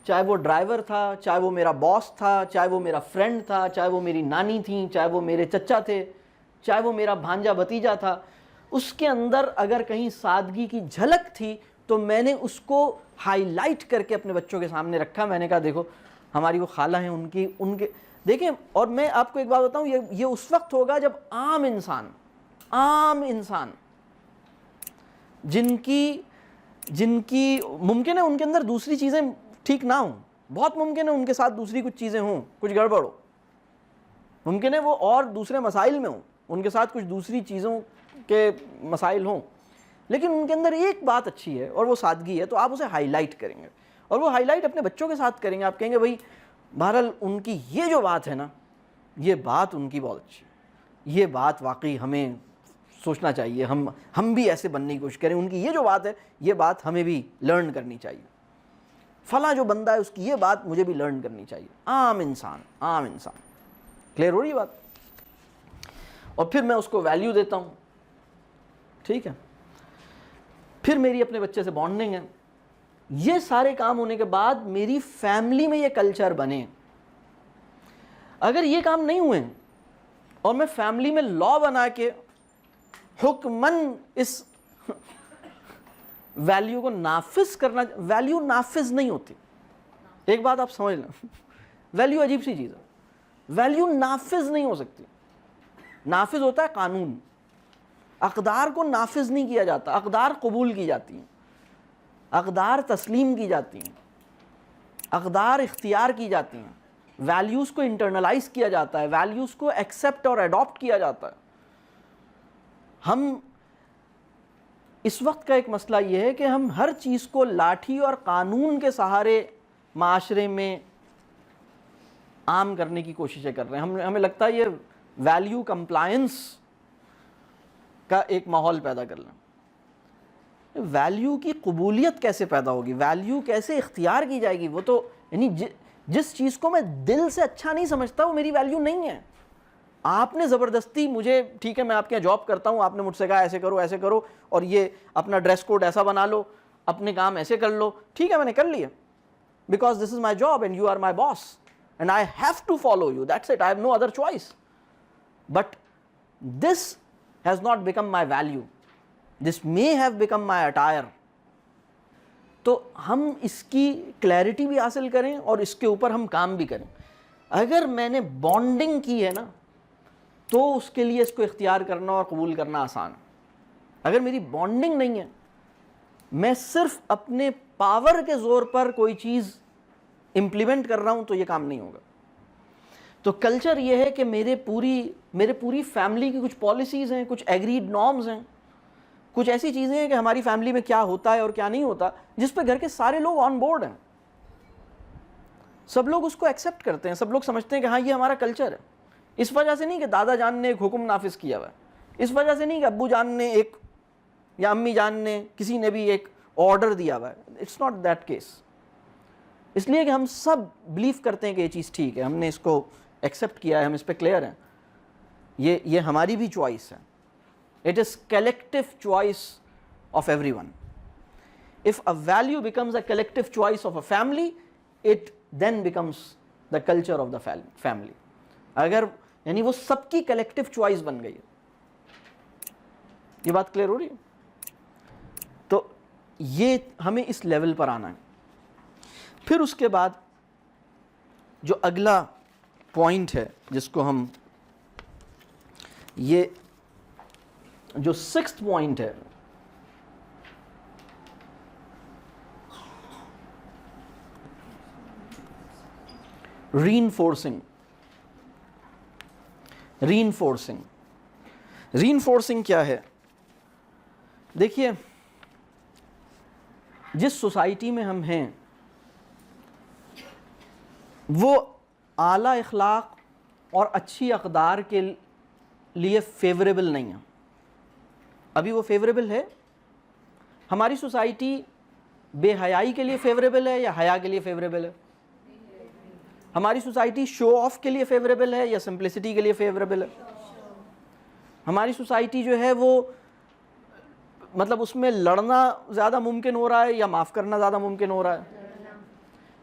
چاہے وہ ڈرائیور تھا, چاہے وہ میرا باس تھا, چاہے وہ میرا فرینڈ تھا, چاہے وہ میری نانی تھیں, چاہے وہ میرے چچا تھے, چاہے وہ میرا بھانجا بھتیجا تھا, اس کے اندر اگر کہیں سادگی کی جھلک تھی تو میں نے اس کو ہائی لائٹ کر کے اپنے بچوں کے سامنے رکھا. میں نے کہا دیکھو ہماری وہ خالہ ہیں, ان کے دیکھیں اور میں آپ کو ایک بات بتاؤں, یہ اس وقت ہوگا جب عام انسان جن کی ممکن ہے ان کے اندر دوسری چیزیں ٹھیک نہ ہوں, بہت ممکن ہے ان کے ساتھ دوسری کچھ چیزیں ہوں, کچھ گڑبڑ ہو, ممکن ہے وہ اور دوسرے مسائل میں ہوں, ان کے ساتھ کچھ دوسری چیزوں کے مسائل ہوں, لیکن ان کے اندر ایک بات اچھی ہے اور وہ سادگی ہے, تو آپ اسے ہائی لائٹ کریں گے, اور وہ ہائی لائٹ اپنے بچوں کے ساتھ کریں گے. آپ کہیں گے بھائی بہرحال ان کی یہ جو بات ہے نا, یہ بات ان کی بہت اچھی ہے, یہ بات واقعی ہمیں سوچنا چاہیے, ہم بھی ایسے بننے کی کوشش کریں, ان کی یہ جو بات ہے یہ بات ہمیں بھی لرن کرنی چاہیے, فلاں جو بندہ ہے اس کی یہ بات مجھے بھی لرن کرنی چاہیے. عام انسان کلیئر ہو رہی ہے بات؟ اور پھر میں اس کو ویلیو دیتا ہوں, ٹھیک ہے, پھر میری اپنے بچے سے بانڈنگ ہے. یہ سارے کام ہونے کے بعد میری فیملی میں یہ کلچر بنے. اگر یہ کام نہیں ہوئے اور میں فیملی میں لا بنا کے حکمن اس ویلیو کو نافذ کرنا, ویلیو نافذ نہیں ہوتی. ایک بات آپ سمجھ لیں, ویلیو عجیب سی چیز ہے, ویلیو نافذ نہیں ہو سکتی. نافذ ہوتا ہے قانون, اقدار کو نافذ نہیں کیا جاتا, اقدار قبول کی جاتی ہیں, اقدار تسلیم کی جاتی ہیں, اقدار اختیار کی جاتی ہیں, ویلیوز کو انٹرنلائز کیا جاتا ہے, ویلیوز کو ایکسیپٹ اور اڈاپٹ کیا جاتا ہے. ہم اس وقت کا ایک مسئلہ یہ ہے کہ ہم ہر چیز کو لاٹھی اور قانون کے سہارے معاشرے میں عام کرنے کی کوششیں کر رہے ہیں. ہمیں لگتا ہے یہ ویلیو کمپلائنس کا ایک ماحول پیدا کر لیں. ویلیو کی قبولیت کیسے پیدا ہوگی, ویلیو کیسے اختیار کی جائے گی؟ وہ تو یعنی جس چیز کو میں دل سے اچھا نہیں سمجھتا وہ میری ویلیو نہیں ہے. آپ نے زبردستی مجھے, ٹھیک ہے میں آپ کے یہاں جاب کرتا ہوں, آپ نے مجھ سے کہا ایسے کرو اور یہ اپنا ڈریس کوڈ ایسا بنا لو, اپنے کام ایسے کر لو, ٹھیک ہے میں نے کر لیا, because this is my job and you are my boss and I have to follow you, that's it, I have no other choice. But this has not become my value, this may have become my attire. تو ہم اس کی clarity بھی حاصل کریں اور اس کے اوپر ہم کام بھی کریں. اگر میں نے بانڈنگ کی ہے نا تو اس کے لیے اس کو اختیار کرنا اور قبول کرنا آسان ہے. اگر میری بانڈنگ نہیں ہے, میں صرف اپنے پاور کے زور پر کوئی چیز امپلیمنٹ کر رہا ہوں, تو یہ کام نہیں ہوگا. تو کلچر یہ ہے کہ میرے پوری فیملی کی کچھ پالیسیز ہیں, کچھ ایگریڈ نارمز ہیں, کچھ ایسی چیزیں ہیں کہ ہماری فیملی میں کیا ہوتا ہے اور کیا نہیں ہوتا, جس پہ گھر کے سارے لوگ آن بورڈ ہیں. سب لوگ اس کو ایکسیپٹ کرتے ہیں, سب لوگ سمجھتے ہیں کہ ہاں یہ ہمارا کلچر ہے. اس وجہ سے نہیں کہ دادا جان نے ایک حکم نافذ کیا ہوا ہے, اس وجہ سے نہیں کہ ابو جان نے ایک یا امی جان نے کسی نے بھی ایک آرڈر دیا ہوا ہے. It's not that case. اس لیے کہ ہم سب بلیو کرتے ہیں کہ یہ چیز ٹھیک ہے, ہم نے اس کو ایکسیپٹ کیا ہے, ہم اس پہ کلیئر ہیں, یہ ہماری بھی چوائس ہے. It is collective choice of everyone. If a value becomes a collective choice of a family, it then becomes the culture of the family. اگر یعنی وہ سب کی کلیکٹیو چوائس بن گئی ہے. یہ بات کلیئر ہو رہی ہے؟ تو یہ ہمیں اس لیول پر آنا ہے. پھر اس کے بعد جو اگلا پوائنٹ ہے جس کو ہم, یہ جو سکستھ پوائنٹ ہے, ری انفورسنگ. ری انفورسنگ کیا ہے؟ دیکھیے, جس سوسائٹی میں ہم ہیں وہ اعلیٰ اخلاق اور اچھی اقدار کے لیے فیوریبل نہیں ہے. ابھی وہ فیوریبل ہے؟ ہماری سوسائٹی بے حیائی کے لیے فیوریبل ہے یا حیا کے لیے فیوریبل ہے؟ ہماری سوسائٹی شو آف کے لیے فیوریبل ہے یا سمپلسٹی کے لیے فیوریبل ہے؟ ہماری سوسائٹی جو ہے وہ مطلب اس میں لڑنا زیادہ ممکن ہو رہا ہے یا معاف کرنا زیادہ ممکن ہو رہا ہے؟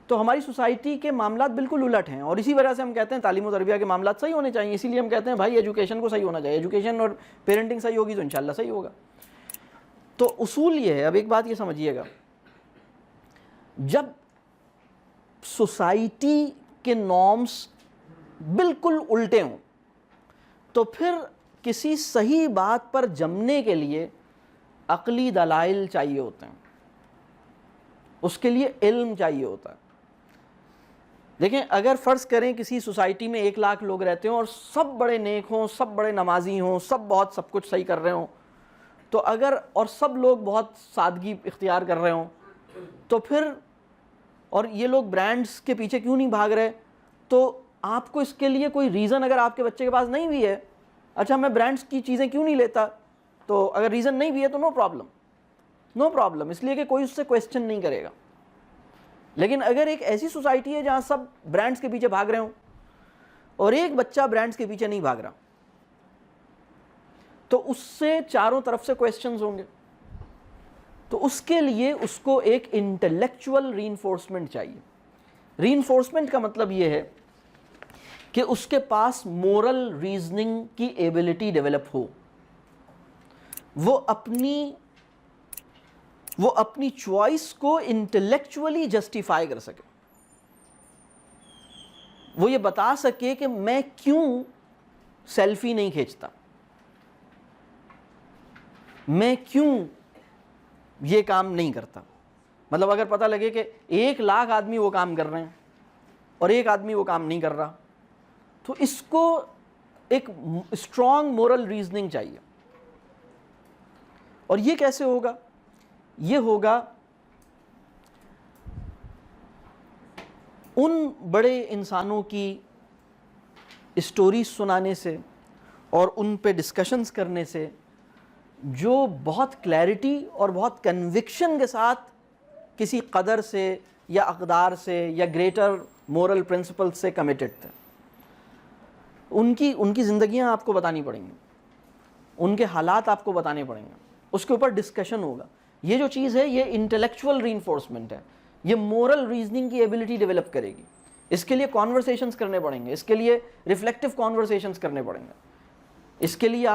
تو ہماری سوسائٹی کے معاملات بالکل الٹ ہیں, اور اسی وجہ سے ہم کہتے ہیں تعلیم و تربیہ کے معاملات صحیح ہونے چاہیے. اسی لیے ہم کہتے ہیں بھائی ایجوکیشن کو صحیح ہونا چاہیے, ایجوکیشن اور پیرنٹنگ صحیح ہوگی تو انشاءاللہ صحیح ہوگا. تو اصول یہ ہے, اب ایک بات یہ سمجھیے گا, جب سوسائٹی کے نارمز بالکل الٹے ہوں، تو پھر کسی صحیح بات پر جمنے کے لیے عقلی دلائل چاہیے ہوتے ہیں، اس کے لیے علم چاہیے ہوتا ہے۔ دیکھیں اگر فرض کریں کسی سوسائٹی میں 1,00,000 لوگ رہتے ہوں اور سب بڑے نیک ہوں، سب بڑے نمازی ہوں، سب کچھ صحیح کر رہے ہوں، تو اگر اور سب لوگ بہت سادگی اختیار کر رہے ہوں، تو پھر اور یہ لوگ برانڈز کے پیچھے کیوں نہیں بھاگ رہے؟ تو آپ کو اس کے لیے کوئی ریزن اگر آپ کے بچے کے پاس نہیں بھی ہے، اچھا میں برانڈز کی چیزیں کیوں نہیں لیتا، تو اگر ریزن نہیں بھی ہے تو نو پرابلم، اس لیے کہ کوئی اس سے کویسچن نہیں کرے گا۔ لیکن اگر ایک ایسی سوسائٹی ہے جہاں سب برانڈز کے پیچھے بھاگ رہے ہوں اور ایک بچہ برانڈز کے پیچھے نہیں بھاگ رہا، تو اس سے چاروں طرف سے کویسچنز ہوں گے۔ تو اس کے لیے اس کو ایک انٹلیکچول ری انفورسمنٹ چاہیے۔ ری انفورسمنٹ کا مطلب یہ ہے کہ اس کے پاس مورل ریزننگ کی ایبلٹی ڈیولپ ہو، وہ اپنی چوائس کو انٹلیکچولی جسٹیفائی کر سکے، وہ یہ بتا سکے کہ میں کیوں سیلفی نہیں کھینچتا، میں کیوں یہ کام نہیں کرتا۔ مطلب اگر پتہ لگے کہ 1,00,000 آدمی وہ کام کر رہے ہیں اور ایک آدمی وہ کام نہیں کر رہا، تو اس کو ایک اسٹرانگ مورل ریزننگ چاہیے۔ اور یہ کیسے ہوگا؟ یہ ہوگا ان بڑے انسانوں کی اسٹوریز سنانے سے اور ان پہ ڈسکشنز کرنے سے جو بہت کلیئرٹی اور بہت کنوکشن کے ساتھ کسی قدر سے یا اقدار سے یا گریٹر مورل پرنسپل سے کمیٹڈ تھے۔ ان کی زندگیاں آپ کو بتانی پڑیں گی، ان کے حالات آپ کو بتانے پڑیں گے، اس کے اوپر ڈسکشن ہوگا۔ یہ جو چیز ہے یہ انٹلیکچول ری انفورسمنٹ ہے، یہ مورل ریزننگ کی ایبلٹی ڈیولپ کرے گی۔ اس کے لیے کانورسیشنز کرنے پڑیں گے، اس کے لیے ریفلیکٹیو کانورسیشنز کرنے پڑیں گے، اس کے لیے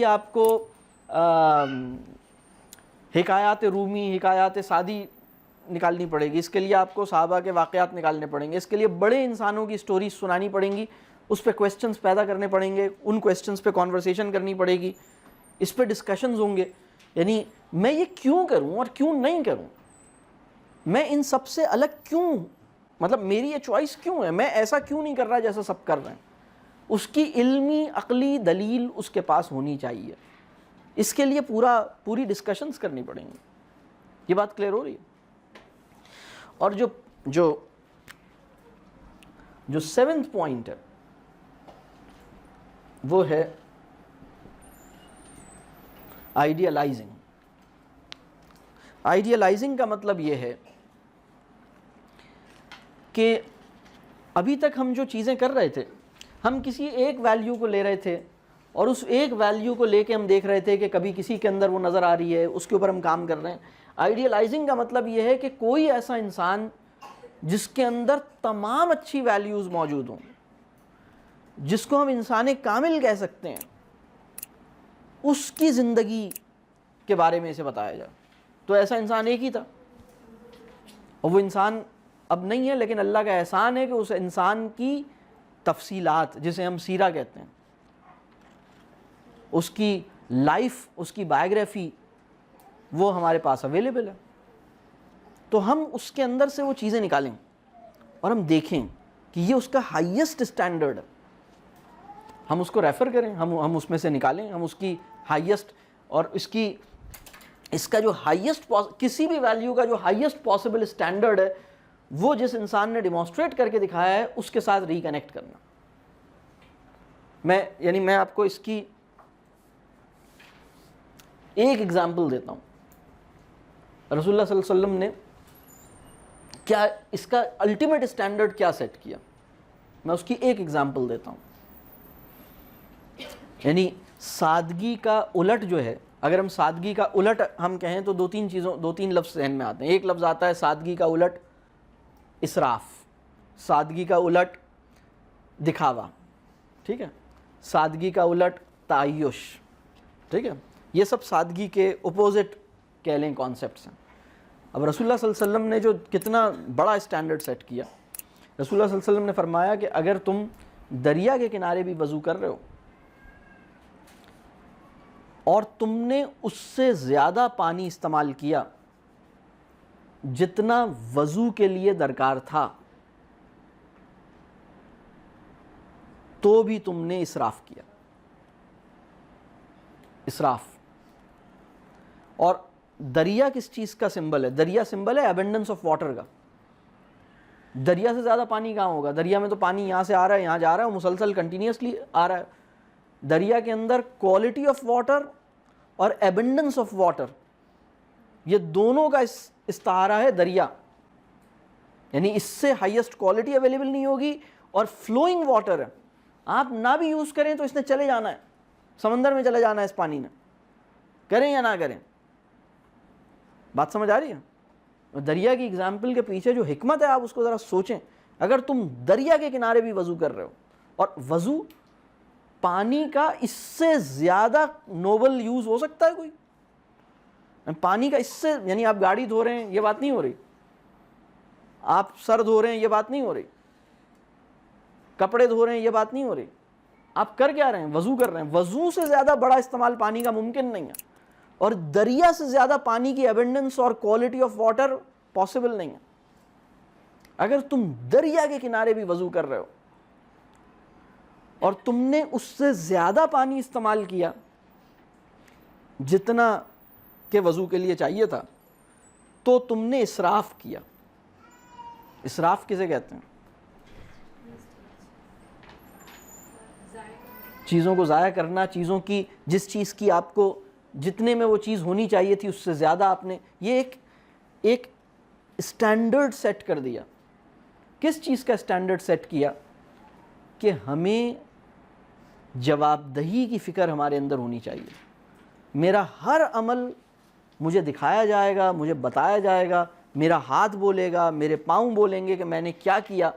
آپ کو حکایات رومی، حکایات سعدی نکالنی پڑے گی، اس کے لیے آپ کو صحابہ کے واقعات نکالنے پڑیں گے، اس کے لیے بڑے انسانوں کی سٹوریز سنانی پڑیں گی، اس پہ کویسچنز پیدا کرنے پڑیں گے، ان کویسچنز پہ کانورسیشن کرنی پڑے گی، اس پہ ڈسکشنز ہوں گے۔ یعنی میں یہ کیوں کروں اور کیوں نہیں کروں، میں ان سب سے الگ کیوں، مطلب میری یہ چوائس کیوں ہے، میں ایسا کیوں نہیں کر رہا جیسا سب کر رہے ہیں، اس کی علمی عقلی دلیل اس کے پاس ہونی چاہیے۔ اس کے لیے پوری ڈسکشنز کرنی پڑیں گی۔ یہ بات کلیئر ہو رہی ہے؟ اور جو 7th پوائنٹ ہے وہ ہے آئیڈیالائزنگ۔ آئیڈیالائزنگ کا مطلب یہ ہے کہ ابھی تک ہم جو چیزیں کر رہے تھے، ہم کسی ایک ویلیو کو لے رہے تھے اور اس ایک ویلیو کو لے کے ہم دیکھ رہے تھے کہ کبھی کسی کے اندر وہ نظر آ رہی ہے، اس کے اوپر ہم کام کر رہے ہیں۔ آئیڈیالائزنگ کا مطلب یہ ہے کہ کوئی ایسا انسان جس کے اندر تمام اچھی ویلیوز موجود ہوں، جس کو ہم انسان کامل کہہ سکتے ہیں، اس کی زندگی کے بارے میں اسے بتایا جائے۔ تو ایسا انسان ایک ہی تھا، اور وہ انسان اب نہیں ہے، لیکن اللہ کا احسان ہے کہ اس انسان کی تفصیلات، جسے ہم سیرہ کہتے ہیں، اس کی لائف، اس کی بایوگرافی، وہ ہمارے پاس اویلیبل ہے۔ تو ہم اس کے اندر سے وہ چیزیں نکالیں اور ہم دیکھیں کہ یہ اس کا ہائیسٹ اسٹینڈرڈ ہے، ہم اس کو ریفر کریں، ہم اس میں سے نکالیں، ہم اس کی ہائیسٹ اور اس کا جو ہائیسٹ، کسی بھی ویلیو کا جو ہائیسٹ پاسبل اسٹینڈرڈ ہے، وہ جس انسان نے ڈیمانسٹریٹ کر کے دکھایا ہے اس کے ساتھ ریکنیکٹ کرنا۔ میں آپ کو اس کی ایک ایگزامپل دیتا ہوں۔ رسول اللہ صلی اللہ علیہ وسلم نے کیا اس کا الٹیمیٹ اسٹینڈرڈ کیا سیٹ کیا، میں اس کی ایک ایگزامپل دیتا ہوں۔ یعنی سادگی کا الٹ جو ہے، اگر ہم سادگی کا الٹ ہم کہیں تو دو تین لفظ ذہن میں آتے ہیں۔ ایک لفظ آتا ہے سادگی کا الٹ اسراف، سادگی کا الٹ دکھاوا، ٹھیک ہے، سادگی کا الٹ تعیش، ٹھیک ہے، یہ سب سادگی کے اپوزٹ کہہ لیں کانسیپٹس ہیں۔ اب رسول اللہ صلی اللہ علیہ وسلم نے جو کتنا بڑا اسٹینڈرڈ سیٹ کیا، رسول اللہ صلی اللہ علیہ وسلم نے فرمایا کہ اگر تم دریا کے کنارے بھی وضو کر رہے ہو اور تم نے اس سے زیادہ پانی استعمال کیا جتنا وضو کے لیے درکار تھا تو بھی تم نے اسراف کیا. اسراف. اور دریا کس چیز کا سمبل ہے؟ دریا سمبل ہے ایبنڈنس آف واٹر کا. دریا سے زیادہ پانی کہاں ہوگا؟ دریا میں تو پانی یہاں سے آ رہا ہے یہاں جا رہا ہے مسلسل کنٹینیوسلی آ رہا ہے. دریا کے اندر کوالٹی آف واٹر اور ایبنڈنس آف واٹر یہ دونوں کا استعارہ ہے دریا. یعنی اس سے ہائیسٹ کوالٹی اویلیبل نہیں ہوگی اور فلوئنگ واٹر ہے. آپ نہ بھی یوز کریں تو اس نے چلے جانا ہے, سمندر میں چلے جانا ہے اس پانی نے, کریں یا نہ کریں. بات سمجھ آ رہی ہے؟ دریا کی اگزامپل کے پیچھے جو حکمت ہے آپ اس کو ذرا سوچیں. اگر تم دریا کے کنارے بھی وضو کر رہے ہو, اور وضو پانی کا اس سے زیادہ نوبل یوز ہو سکتا ہے کوئی؟ پانی کا اس سے, یعنی آپ گاڑی دھو رہے ہیں یہ بات نہیں ہو رہی, آپ سر دھو رہے ہیں یہ بات نہیں ہو رہی, کپڑے دھو رہے ہیں یہ بات نہیں ہو رہی, آپ کر کیا رہے ہیں؟ وضو کر رہے ہیں. وضو سے زیادہ بڑا استعمال پانی کا ممکن نہیں ہے, اور دریا سے زیادہ پانی کی ایبنڈنس اور کوالٹی آف واٹر پاسبل نہیں ہے. اگر تم دریا کے کنارے بھی وضو کر رہے ہو اور تم نے اس سے زیادہ پانی استعمال کیا جتنا کہ وضو کے لیے چاہیے تھا, تو تم نے اسراف کیا. اسراف کسے کہتے ہیں؟ چیزوں کو ضائع کرنا, چیزوں کی, جس چیز کی آپ کو جتنے میں وہ چیز ہونی چاہیے تھی اس سے زیادہ آپ نے, یہ ایک اسٹینڈرڈ سیٹ کر دیا. کس چیز کا اسٹینڈرڈ سیٹ کیا؟ کہ ہمیں جواب دہی کی فکر ہمارے اندر ہونی چاہیے. میرا ہر عمل مجھے دکھایا جائے گا, مجھے بتایا جائے گا, میرا ہاتھ بولے گا, میرے پاؤں بولیں گے کہ میں نے کیا کیا,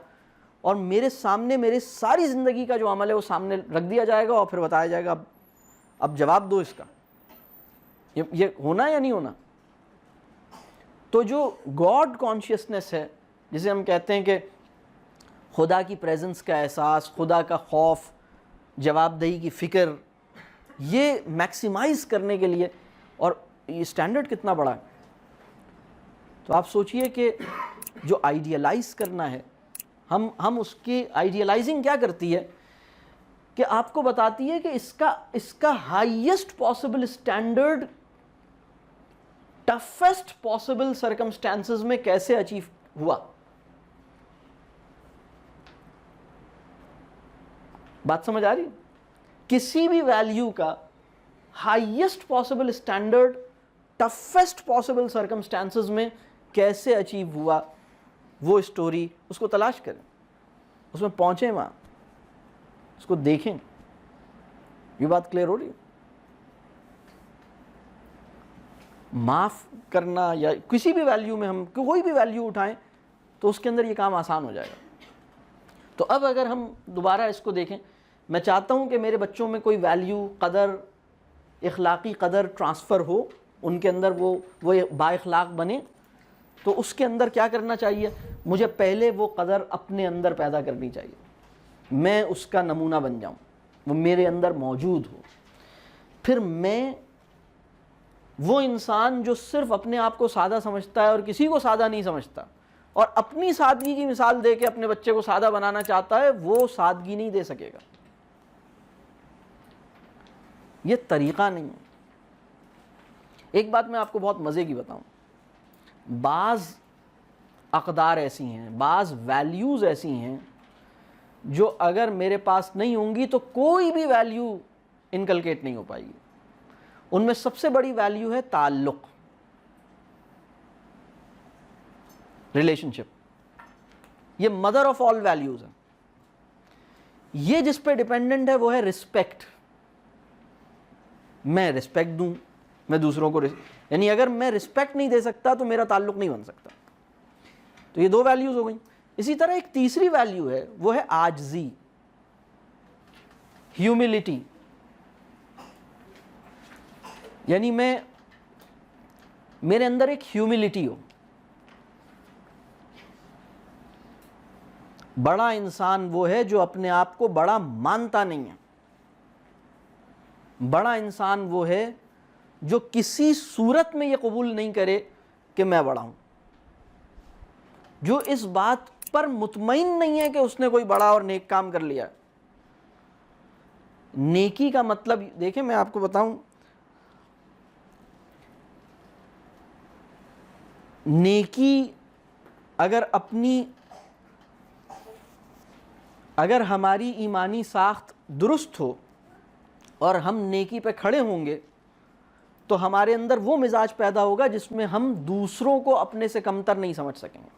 اور میرے سامنے میرے ساری زندگی کا جو عمل ہے وہ سامنے رکھ دیا جائے گا اور پھر بتایا جائے گا اب جواب دو اس کا. یہ ہونا یا نہیں ہونا؟ تو جو گاڈ کانشیسنس ہے, جسے ہم کہتے ہیں کہ خدا کی پریزنس کا احساس, خدا کا خوف, جواب دہی کی فکر, یہ میکسیمائز کرنے کے لیے, اور یہ اسٹینڈرڈ کتنا بڑا ہے. تو آپ سوچئے کہ جو آئیڈیلائز کرنا ہے, ہم اس کی آئیڈیلائزنگ کیا کرتی ہے کہ آپ کو بتاتی ہے کہ اس کا highest possible standard toughest possible circumstances میں کیسے اچیو ہوا. بات سمجھ آ رہی ہے؟ کسی بھی ویلیو کا highest possible standard toughest possible circumstances میں کیسے اچیو ہوا, وہ اسٹوری اس کو تلاش کریں, اس میں پہنچیں, وہاں اس کو دیکھیں. یہ بات کلیئر ہو رہی ہے؟ معاف کرنا یا کسی بھی ویلیو میں ہم کوئی بھی ویلیو اٹھائیں تو اس کے اندر یہ کام آسان ہو جائے گا. تو اب اگر ہم دوبارہ اس کو دیکھیں, میں چاہتا ہوں کہ میرے بچوں میں کوئی ویلیو, قدر, اخلاقی قدر ٹرانسفر ہو, ان کے اندر وہ با اخلاق بنے. تو اس کے اندر کیا کرنا چاہیے؟ مجھے پہلے وہ قدر اپنے اندر پیدا کرنی چاہیے, میں اس کا نمونہ بن جاؤں, وہ میرے اندر موجود ہو. پھر میں وہ انسان جو صرف اپنے آپ کو سادہ سمجھتا ہے اور کسی کو سادہ نہیں سمجھتا, اور اپنی سادگی کی مثال دے کے اپنے بچے کو سادہ بنانا چاہتا ہے, وہ سادگی نہیں دے سکے گا. یہ طریقہ نہیں ہے. ایک بات میں آپ کو بہت مزے کی بتاؤں, بعض اقدار ایسی ہیں, بعض ویلیوز ایسی ہیں جو اگر میرے پاس نہیں ہوں گی تو کوئی بھی ویلیو انکلکیٹ نہیں ہو پائے گی. ان میں سب سے بڑی ویلیو ہے تعلق, ریلیشن شپ. یہ مدر آف آل ویلیوز ہے. یہ جس پہ ڈیپینڈنٹ ہے وہ ہے رسپیکٹ. میں رسپیکٹ دوں, میں دوسروں کو یعنی اگر میں رسپیکٹ نہیں دے سکتا تو میرا تعلق نہیں بن سکتا. تو یہ دو ویلیوز ہو گئیں. اسی طرح ایک تیسری ویلیو ہے, وہ ہے عاجزی, ہیوملٹی. یعنی میرے اندر ایک ہیوملٹی ہو. بڑا انسان وہ ہے جو اپنے آپ کو بڑا مانتا نہیں ہے. بڑا انسان وہ ہے جو کسی صورت میں یہ قبول نہیں کرے کہ میں بڑا ہوں, جو اس بات پر مطمئن نہیں ہے کہ اس نے کوئی بڑا اور نیک کام کر لیا. نیکی کا مطلب دیکھیں, میں آپ کو بتاؤں, نیکی اگر ہماری ایمانی ساخت درست ہو اور ہم نیکی پہ کھڑے ہوں گے تو ہمارے اندر وہ مزاج پیدا ہوگا جس میں ہم دوسروں کو اپنے سے کمتر نہیں سمجھ سکیں گے.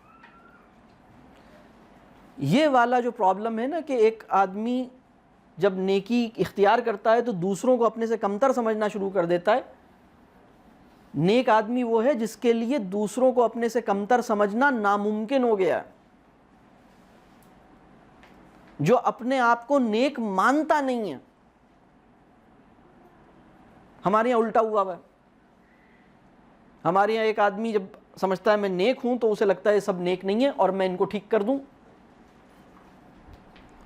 یہ والا جو پرابلم ہے نا کہ ایک آدمی جب نیکی اختیار کرتا ہے تو دوسروں کو اپنے سے کمتر سمجھنا شروع کر دیتا ہے. نیک آدمی وہ ہے جس کے لیے دوسروں کو اپنے سے کمتر سمجھنا ناممکن ہو گیا ہے, جو اپنے آپ کو نیک مانتا نہیں ہے. ہمارے یہاں الٹا ہوا ہے. ہمارے یہاں ایک آدمی جب سمجھتا ہے میں نیک ہوں تو اسے لگتا ہے یہ سب نیک نہیں ہے اور میں ان کو ٹھیک کر دوں,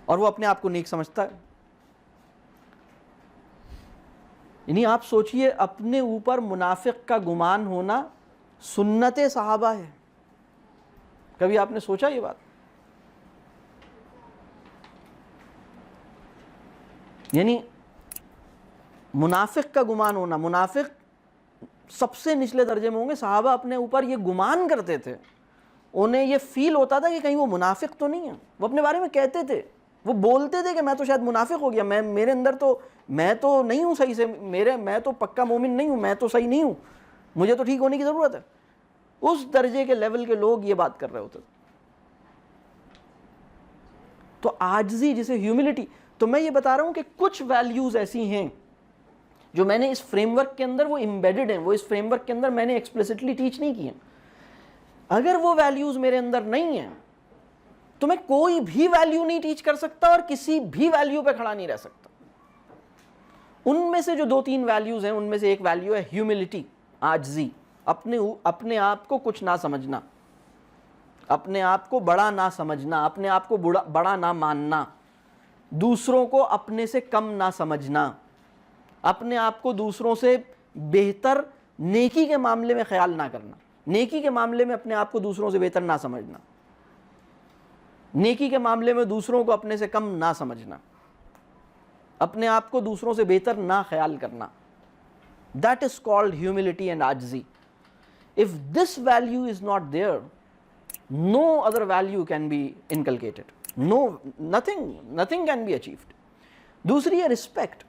اور وہ اپنے آپ کو نیک سمجھتا ہے. یعنی آپ سوچئے, اپنے اوپر منافق کا گمان ہونا سنت صحابہ ہے. کبھی آپ نے سوچا یہ بات؟ یعنی منافق کا گمان ہونا, منافق سب سے نچلے درجے میں ہوں گے. صحابہ اپنے اوپر یہ گمان کرتے تھے, انہیں یہ فیل ہوتا تھا کہ کہیں وہ منافق تو نہیں ہے. وہ اپنے بارے میں کہتے تھے, وہ بولتے تھے کہ میں تو شاید منافق ہو گیا, میرے اندر تو میں تو نہیں ہوں صحیح سے, میں تو پکا مومن نہیں ہوں, میں تو صحیح نہیں ہوں, مجھے تو ٹھیک ہونے کی ضرورت ہے. اس درجے کے لیول کے لوگ یہ بات کر رہے ہوتے تھے. تو عاجزی جسے ہیوملٹی, تو میں یہ بتا رہا ہوں کہ کچھ ویلیوز ایسی ہیں جو میں نے اس فریم ورک کے اندر وہ امبیڈڈ ہیں, وہ اس فریم ورک کے اندر میں نے ایکسپلیسٹلی ٹیچ نہیں کی ہیں. اگر وہ ویلیوز میرے اندر نہیں ہیں تو میں کوئی بھی ویلیو نہیں ٹیچ کر سکتا اور کسی بھی ویلیو پہ کھڑا نہیں رہ سکتا. ان میں سے جو 2-3 ویلیوز ہیں, ان میں سے ایک ویلیو ہے ہیوملٹی, عاجزی, اپنے آپ کو کچھ نہ سمجھنا, اپنے آپ کو بڑا نہ سمجھنا, اپنے آپ کو بڑا نہ ماننا, دوسروں کو اپنے سے کم نہ سمجھنا, اپنے آپ کو دوسروں سے بہتر نیکی کے معاملے میں خیال نہ کرنا, نیکی کے معاملے میں اپنے آپ کو دوسروں سے بہتر نہ سمجھنا, نیکی کے معاملے میں دوسروں کو اپنے سے کم نہ سمجھنا, اپنے آپ کو دوسروں سے بہتر نہ خیال کرنا. That is called humility and عاجزی. If this value is not there, no other value can be inculcated. Nothing can be achieved. دوسری ہے رسپیکٹ,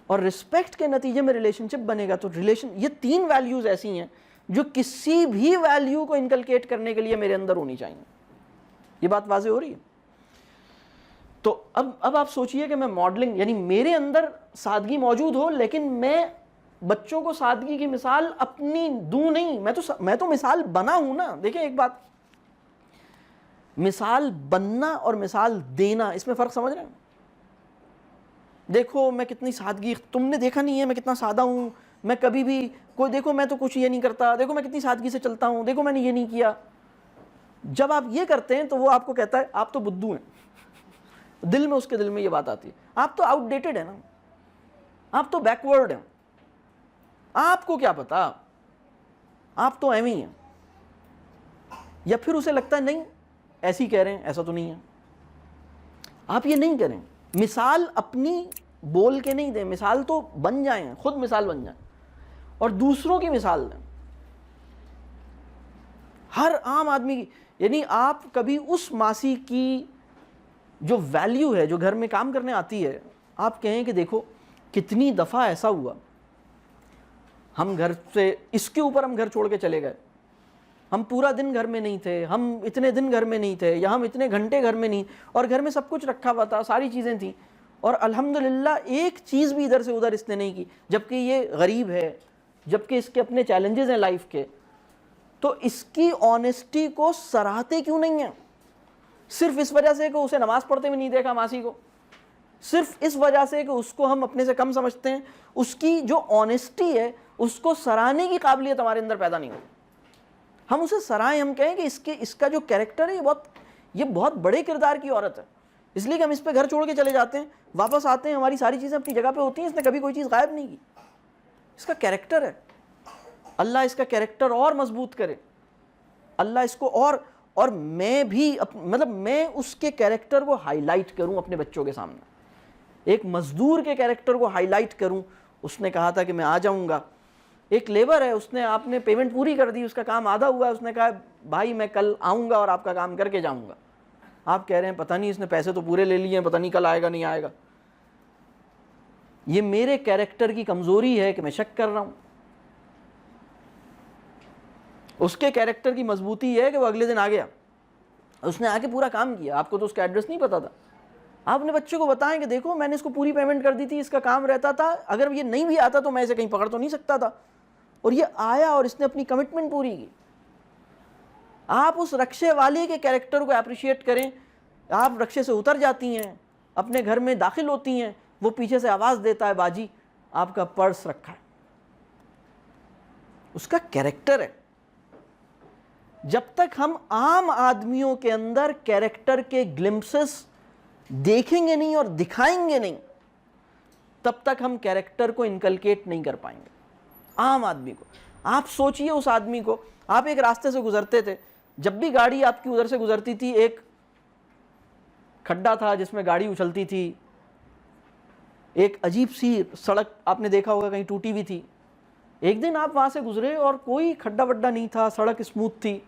اور رسپیکٹ کے نتیجے میں ریلیشن شپ بنے گا. تو یہ 3 ویلیوز ایسی ہیں جو کسی بھی ویلیو کو انکلکیٹ کرنے کے لیے میرے اندر ہونی چاہیے. یہ بات واضح ہو رہی ہے؟ تو اب آپ سوچئے کہ میں ماڈلنگ, یعنی میرے اندر سادگی موجود ہو لیکن میں بچوں کو سادگی کی مثال اپنی دوں نہیں, میں تو مثال بنا ہوں نا. دیکھیں ایک بات, مثال بننا اور مثال دینا, اس میں فرق سمجھ رہے ہیں؟ دیکھو میں کتنی سادگی, تم نے دیکھا نہیں ہے میں کتنا سادہ ہوں, میں کبھی بھی کوئی, دیکھو میں تو کچھ یہ نہیں کرتا, دیکھو میں کتنی سادگی سے چلتا ہوں, دیکھو میں نے یہ نہیں کیا. جب آپ یہ کرتے ہیں تو وہ آپ کو کہتا ہے آپ تو بدھو ہیں. دل میں, اس کے دل میں یہ بات آتی ہے, آپ تو آؤٹ ڈیٹڈ ہیں نا, آپ تو بیکورڈ ہیں, آپ کو کیا پتا, آپ تو ایویں ہی ہیں. یا پھر اسے لگتا ہے نہیں ایسی کہہ رہے ہیں, ایسا تو نہیں ہے. آپ یہ نہیں کریں, مثال اپنی بول کے نہیں دیں, مثال تو بن جائیں, خود مثال بن جائیں اور دوسروں کی مثال دیں. ہر عام آدمی کی, یعنی آپ کبھی اس ماسی کی جو ویلیو ہے جو گھر میں کام کرنے آتی ہے, آپ کہیں کہ دیکھو کتنی دفعہ ایسا ہوا, ہم گھر سے اس کے اوپر ہم گھر چھوڑ کے چلے گئے, ہم پورا دن گھر میں نہیں تھے, ہم اتنے دن گھر میں نہیں تھے, یا ہم اتنے گھنٹے گھر میں نہیں, اور گھر میں سب کچھ رکھا ہوا تھا, ساری چیزیں تھیں, اور الحمدللہ ایک چیز بھی ادھر سے ادھر اس نے نہیں کی, جبکہ یہ غریب ہے, جبکہ اس کے اپنے چیلنجز ہیں لائف کے. تو اس کی آنیسٹی کو سراہتے کیوں نہیں ہیں؟ صرف اس وجہ سے کہ اسے نماز پڑھتے ہوئے نہیں دیکھا ماسی کو, صرف اس وجہ سے کہ اس کو ہم اپنے سے کم سمجھتے ہیں. اس کی جو آنیسٹی ہے اس کو سراہنے کی قابلیت ہمارے اندر پیدا نہیں ہوئی. ہم اسے سرائیں, ہم کہیں کہ اس کا جو کیریکٹر ہے یہ بہت بڑے کردار کی عورت ہے، اس لیے کہ ہم اس پہ گھر چھوڑ کے چلے جاتے ہیں، واپس آتے ہیں ہماری ساری چیزیں اپنی جگہ پہ ہوتی ہیں، اس نے کبھی کوئی چیز غائب نہیں کی. اس کا کیریکٹر ہے. اللہ اس کا کیریکٹر اور مضبوط کرے، اللہ اس کو اور میں بھی مطلب میں اس کے کیریکٹر کو ہائی لائٹ کروں اپنے بچوں کے سامنے. ایک مزدور کے کیریکٹر کو ہائی لائٹ کروں. اس نے کہا تھا کہ میں آ جاؤں گا. ایک لیبر ہے، اس نے آپ نے پیمنٹ پوری کر دی، اس کا کام آدھا ہوا ہے، اس نے کہا بھائی میں کل آؤں گا اور آپ کا کام کر کے جاؤں گا. آپ کہہ رہے ہیں پتہ نہیں اس نے پیسے تو پورے لے لیے ہیں، پتہ نہیں کل آئے گا نہیں آئے گا. یہ میرے کیریکٹر کی کمزوری ہے کہ میں شک کر رہا ہوں. اس کے کیریکٹر کی مضبوطی یہ ہے کہ وہ اگلے دن آ گیا، اس نے آ کے پورا کام کیا. آپ کو تو اس کا ایڈریس نہیں پتا تھا. آپ نے بچے کو بتائیں کہ دیکھو میں نے اس کو پوری پیمنٹ کر دی تھی، اس کا کام رہتا تھا، اگر یہ نہیں بھی آتا تو میں اسے کہیں پکڑ تو نہیں سکتا تھا، اور یہ آیا اور اس نے اپنی کمٹمنٹ پوری کی. آپ اس رکشے والے کے کیریکٹر کو اپریشیٹ کریں. آپ رکشے سے اتر جاتی ہیں، اپنے گھر میں داخل ہوتی ہیں، وہ پیچھے سے آواز دیتا ہے باجی آپ کا پرس رکھا ہے. اس کا کیریکٹر ہے. جب تک ہم عام آدمیوں کے اندر کیریکٹر کے گلمپسز دیکھیں گے نہیں اور دکھائیں گے نہیں، تب تک ہم کیریکٹر کو انکلکیٹ نہیں کر پائیں گے عام آدمی کو. آپ سوچئے اس آدمی کو، آپ ایک راستے سے گزرتے تھے، جب بھی گاڑی آپ کی ادھر سے گزرتی تھی ایک کھڈا تھا جس میں گاڑی اچھلتی تھی، ایک عجیب سی سڑک آپ نے دیکھا ہوگا کہیں ٹوٹی ہوئی تھی. ایک دن آپ وہاں سے گزرے اور کوئی کھڈا وڈا نہیں تھا، سڑک اسموتھ تھی،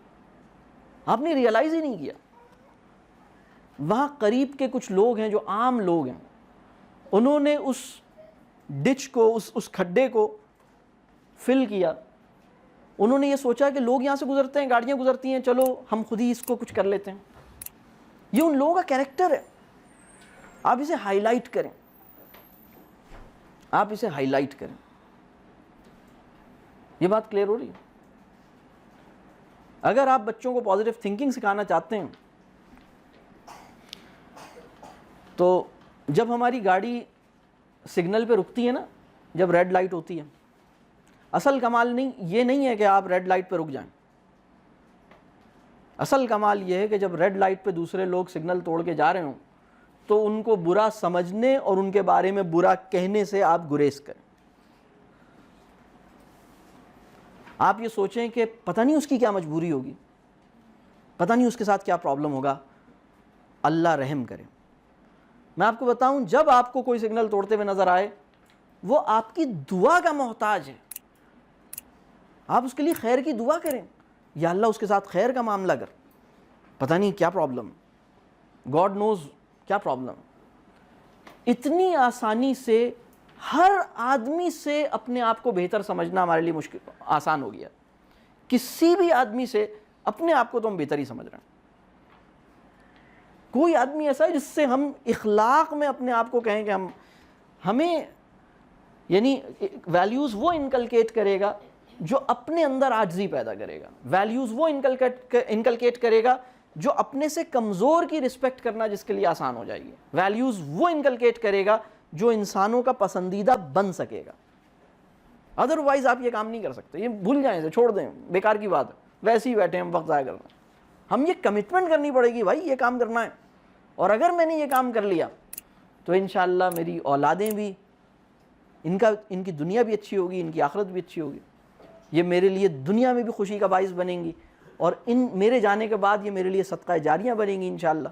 آپ نے ریئلائز ہی نہیں کیا. وہاں قریب کے کچھ لوگ ہیں جو عام لوگ ہیں، انہوں نے اس ڈچ کو اس کھڈے کو فل کیا. انہوں نے یہ سوچا کہ لوگ یہاں سے گزرتے ہیں، گاڑیاں گزرتی ہیں، چلو ہم خود ہی اس کو کچھ کر لیتے ہیں. یہ ان لوگوں کا کیریکٹر ہے. آپ اسے ہائی لائٹ کریں، آپ اسے ہائی لائٹ کریں. یہ بات کلیئر ہو رہی ہے؟ اگر آپ بچوں کو پازیٹیو تھنکنگ سکھانا چاہتے ہیں تو جب ہماری گاڑی سگنل پہ رکتی ہے نا، جب ریڈ لائٹ ہوتی ہے، اصل کمال یہ نہیں ہے کہ آپ ریڈ لائٹ پہ رک جائیں. اصل کمال یہ ہے کہ جب ریڈ لائٹ پہ دوسرے لوگ سگنل توڑ کے جا رہے ہوں تو ان کو برا سمجھنے اور ان کے بارے میں برا کہنے سے آپ گریز کریں. آپ یہ سوچیں کہ پتہ نہیں اس کی کیا مجبوری ہوگی، پتہ نہیں اس کے ساتھ کیا پرابلم ہوگا، اللہ رحم کرے. میں آپ کو بتاؤں، جب آپ کو کوئی سگنل توڑتے ہوئے نظر آئے وہ آپ کی دعا کا محتاج ہے. آپ اس کے لیے خیر کی دعا کریں، یا اللہ اس کے ساتھ خیر کا معاملہ کر، پتہ نہیں کیا پرابلم، گاڈ نوز کیا پرابلم. اتنی آسانی سے ہر آدمی سے اپنے آپ کو بہتر سمجھنا ہمارے لیے مشکل آسان ہو گیا. کسی بھی آدمی سے اپنے آپ کو تو ہم بہتر ہی سمجھ رہے ہیں. کوئی آدمی ایسا ہے جس سے ہم اخلاق میں اپنے آپ کو کہیں کہ ہمیں یعنی ویلیوز وہ انکلکیٹ کرے گا جو اپنے اندر عاجزی پیدا کرے گا. ویلیوز وہ انکلکیٹ کرے گا جو اپنے سے کمزور کی رسپیکٹ کرنا جس کے لیے آسان ہو جائے گی. ویلیوز وہ انکلکیٹ کرے گا جو انسانوں کا پسندیدہ بن سکے گا. ادروائز آپ یہ کام نہیں کر سکتے. یہ بھول جائیں، اسے چھوڑ دیں، بیکار کی بات ہے، ویسے ہی بیٹھے ہم وقت ضائع کر رہے ہیں. ہم یہ کمٹمنٹ کرنی پڑے گی، بھائی یہ کام کرنا ہے، اور اگر میں نے یہ کام کر لیا تو انشاءاللہ میری اولادیں بھی، ان کی دنیا بھی اچھی ہوگی، ان کی آخرت بھی اچھی ہوگی. یہ میرے لیے دنیا میں بھی خوشی کا باعث بنیں گی، اور میرے جانے کے بعد یہ میرے لیے صدقہ جاریہ بنیں گی انشاءاللہ.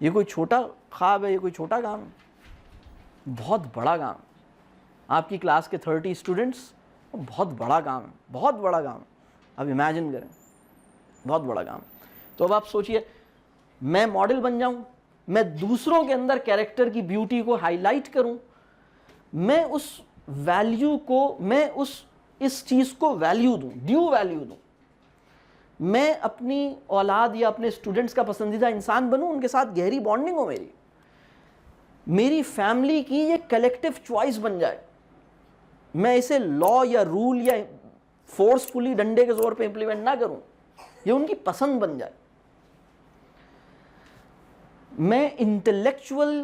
یہ کوئی چھوٹا خواب ہے، یہ کوئی چھوٹا کام ہے، بہت بڑا کام. آپ کی کلاس کے 30 اسٹوڈنٹس، بہت بڑا کام ہے، بہت بڑا کام ہے. آپ امیجن کریں، بہت بڑا کام. تو اب آپ سوچئے، میں ماڈل بن جاؤں، میں دوسروں کے اندر کیریکٹر کی بیوٹی کو ہائی لائٹ کروں، میں اس ویلیو کو، میں اس چیز کو ویلیو دوں، ڈیو ویلیو دوں. میں اپنی اولاد یا اپنے اسٹوڈنٹس کا پسندیدہ انسان بنوں، ان کے ساتھ گہری بانڈنگ ہو میری فیملی کی یہ کلیکٹیو چوائس بن جائے. میں اسے لا یا رول یا فورسفلی ڈنڈے کے زور پہ امپلیمنٹ نہ کروں، یہ ان کی پسند بن جائے. میں انٹلیکچول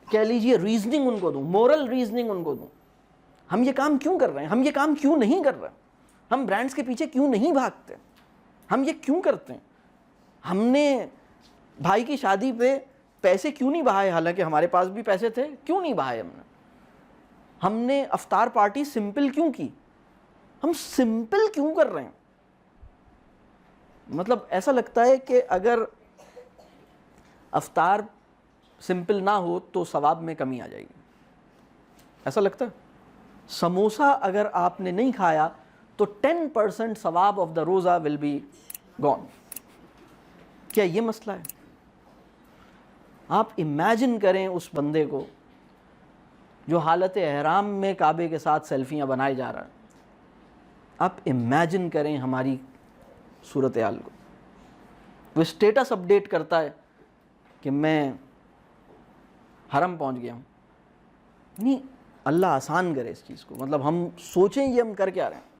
کہہ لیجیے ریزننگ ان کو دوں، مورل ریزننگ ان کو دوں. ہم یہ کام کیوں کر رہے ہیں، ہم یہ کام کیوں نہیں کر رہے ہیں، ہم برانڈز کے پیچھے کیوں نہیں بھاگتے، ہم یہ کیوں کرتے ہیں. ہم نے بھائی کی شادی پہ پیسے کیوں نہیں بہائے؟ حالانکہ ہمارے پاس بھی پیسے تھے، کیوں نہیں بہائے ہم نے افطار پارٹی سمپل کیوں کی؟ ہم سمپل کیوں کر رہے ہیں؟ مطلب ایسا لگتا ہے کہ اگر افطار سمپل نہ ہو تو ثواب میں کمی آ جائے گی، ایسا لگتا ہے۔ سموسا اگر آپ نے نہیں کھایا تو 10% ثواب آف دا روزہ ول بی گون۔ کیا یہ مسئلہ ہے؟ آپ امیجن کریں اس بندے کو جو حالت احرام میں کعبے کے ساتھ سیلفیاں بنائے جا رہا ہے، آپ امیجن کریں ہماری صورتحال کو۔ وہ اسٹیٹس اپڈیٹ کرتا ہے کہ میں حرم پہنچ گیا ہوں۔ نہیں، اللہ آسان کرے اس چیز کو، مطلب ہم سوچیں یہ ہم کر کیا رہے ہیں۔